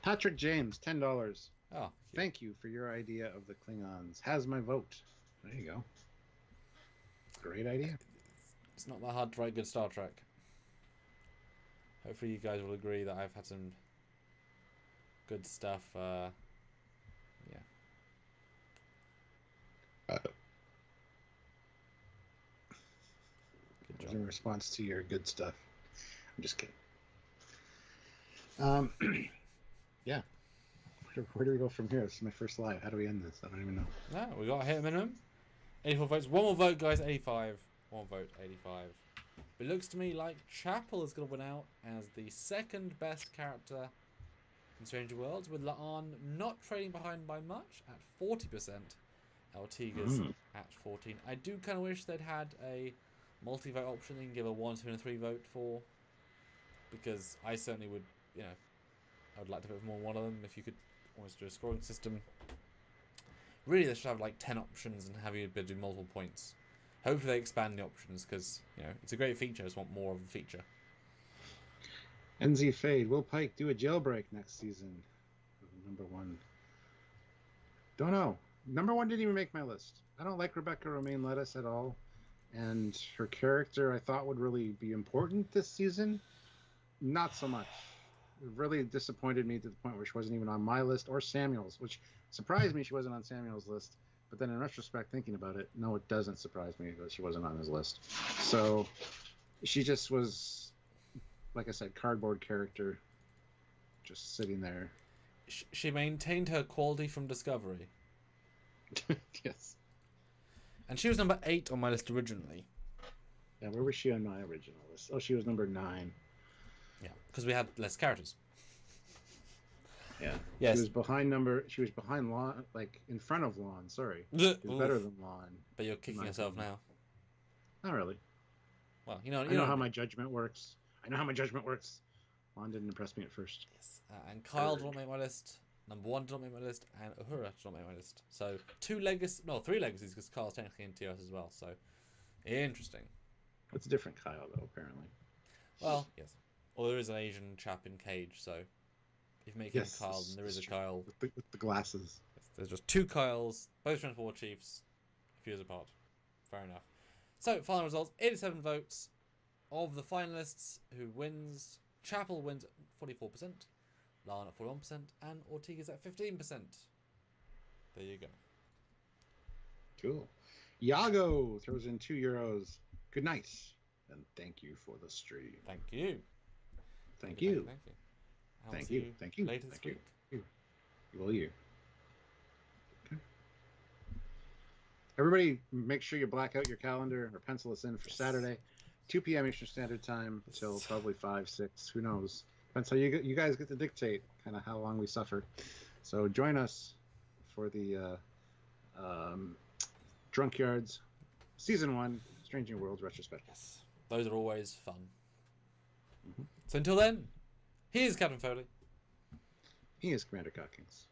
Speaker 2: Patrick James, $10.
Speaker 1: Oh,
Speaker 2: thank you for your idea of the Klingons. Has my vote. There you go. Great idea.
Speaker 1: It's not that hard to write good Star Trek. Hopefully you guys will agree that I've had some good stuff. Yeah.
Speaker 2: Good job. In response to your good stuff. I'm just kidding. Yeah. Where do we go from here? This is my first live. How do we end this? I don't even know.
Speaker 1: No, we got to hit a minimum. 84 votes. One more vote, guys. 85. One vote. 85. But it looks to me like Chapel is going to win out as the second best character in Stranger Worlds, with Laan not trailing behind by much at 40%. Ortega's at 14. I do kind of wish they'd had a multi-vote option they can give a 1, 2, and 3 vote for, because I certainly would, I would like to vote for more than one of them. If you could almost do a scoring system. Really, they should have like 10 options and have you be able to do multiple points. Hopefully they expand the options, because it's a great feature. I just want more of the feature.
Speaker 2: NZ Fade, will Pike do a jailbreak next season? Number 1. Don't know. Number 1 didn't even make my list. I don't like Rebecca Romaine Lettuce at all. And her character I thought would really be important this season. Not so much. It really disappointed me to the point where she wasn't even on my list or Samuel's, which surprised me she wasn't on Samuel's list. But then in retrospect, thinking about it, no, it doesn't surprise me that she wasn't on his list. So she just was, like I said, cardboard character, just sitting there.
Speaker 1: She maintained her quality from Discovery.
Speaker 2: Yes.
Speaker 1: And she was number 8 on my list originally.
Speaker 2: Yeah, where was she on my original list? Oh, she was number 9.
Speaker 1: Yeah, because we had less characters.
Speaker 2: Yeah.
Speaker 1: Yes.
Speaker 2: She was behind Lon, like in front of Lon. Sorry. She was better than Lon.
Speaker 1: But you're kicking yourself now.
Speaker 2: Not really.
Speaker 1: Well,
Speaker 2: I know how my judgment works. Lon didn't impress me at first.
Speaker 1: Yes. And Kyle did not make my list. Number 1 did not make my list, and Uhura did not make my list. So 3 legacies, because Kyle's technically in TOS as well. So interesting.
Speaker 2: It's a different Kyle though, apparently.
Speaker 1: Well, yes. Or there is an Asian chap in Cage, so if you make him Kyle, then there is a
Speaker 2: true.
Speaker 1: Kyle.
Speaker 2: With the glasses.
Speaker 1: Yes, there's just 2 Kyles, both Transport Chiefs, a few years apart. Fair enough. So, final results, 87 votes. Of the finalists, who wins? Chapel wins at 44%, Lan at 41%, and Ortega's at 15%. There you go.
Speaker 2: Cool. Iago throws in €2. Good night, and thank you for the stream.
Speaker 1: Thank you.
Speaker 2: Thank you.
Speaker 1: Thank you.
Speaker 2: Thank you. Thank you.
Speaker 1: Later this week.
Speaker 2: Will you? Okay. Everybody, make sure you black out your calendar or pencil us in for Saturday, 2 p.m. Eastern Standard Time until probably 5, 6. Who knows? Depends how you guys get to dictate kind of how long we suffer. So join us for the Trekyards Season 1 Strange New Worlds retrospective.
Speaker 1: Yes. Those are always fun. So until then, here's Captain Foley.
Speaker 2: He is Commander Cockings.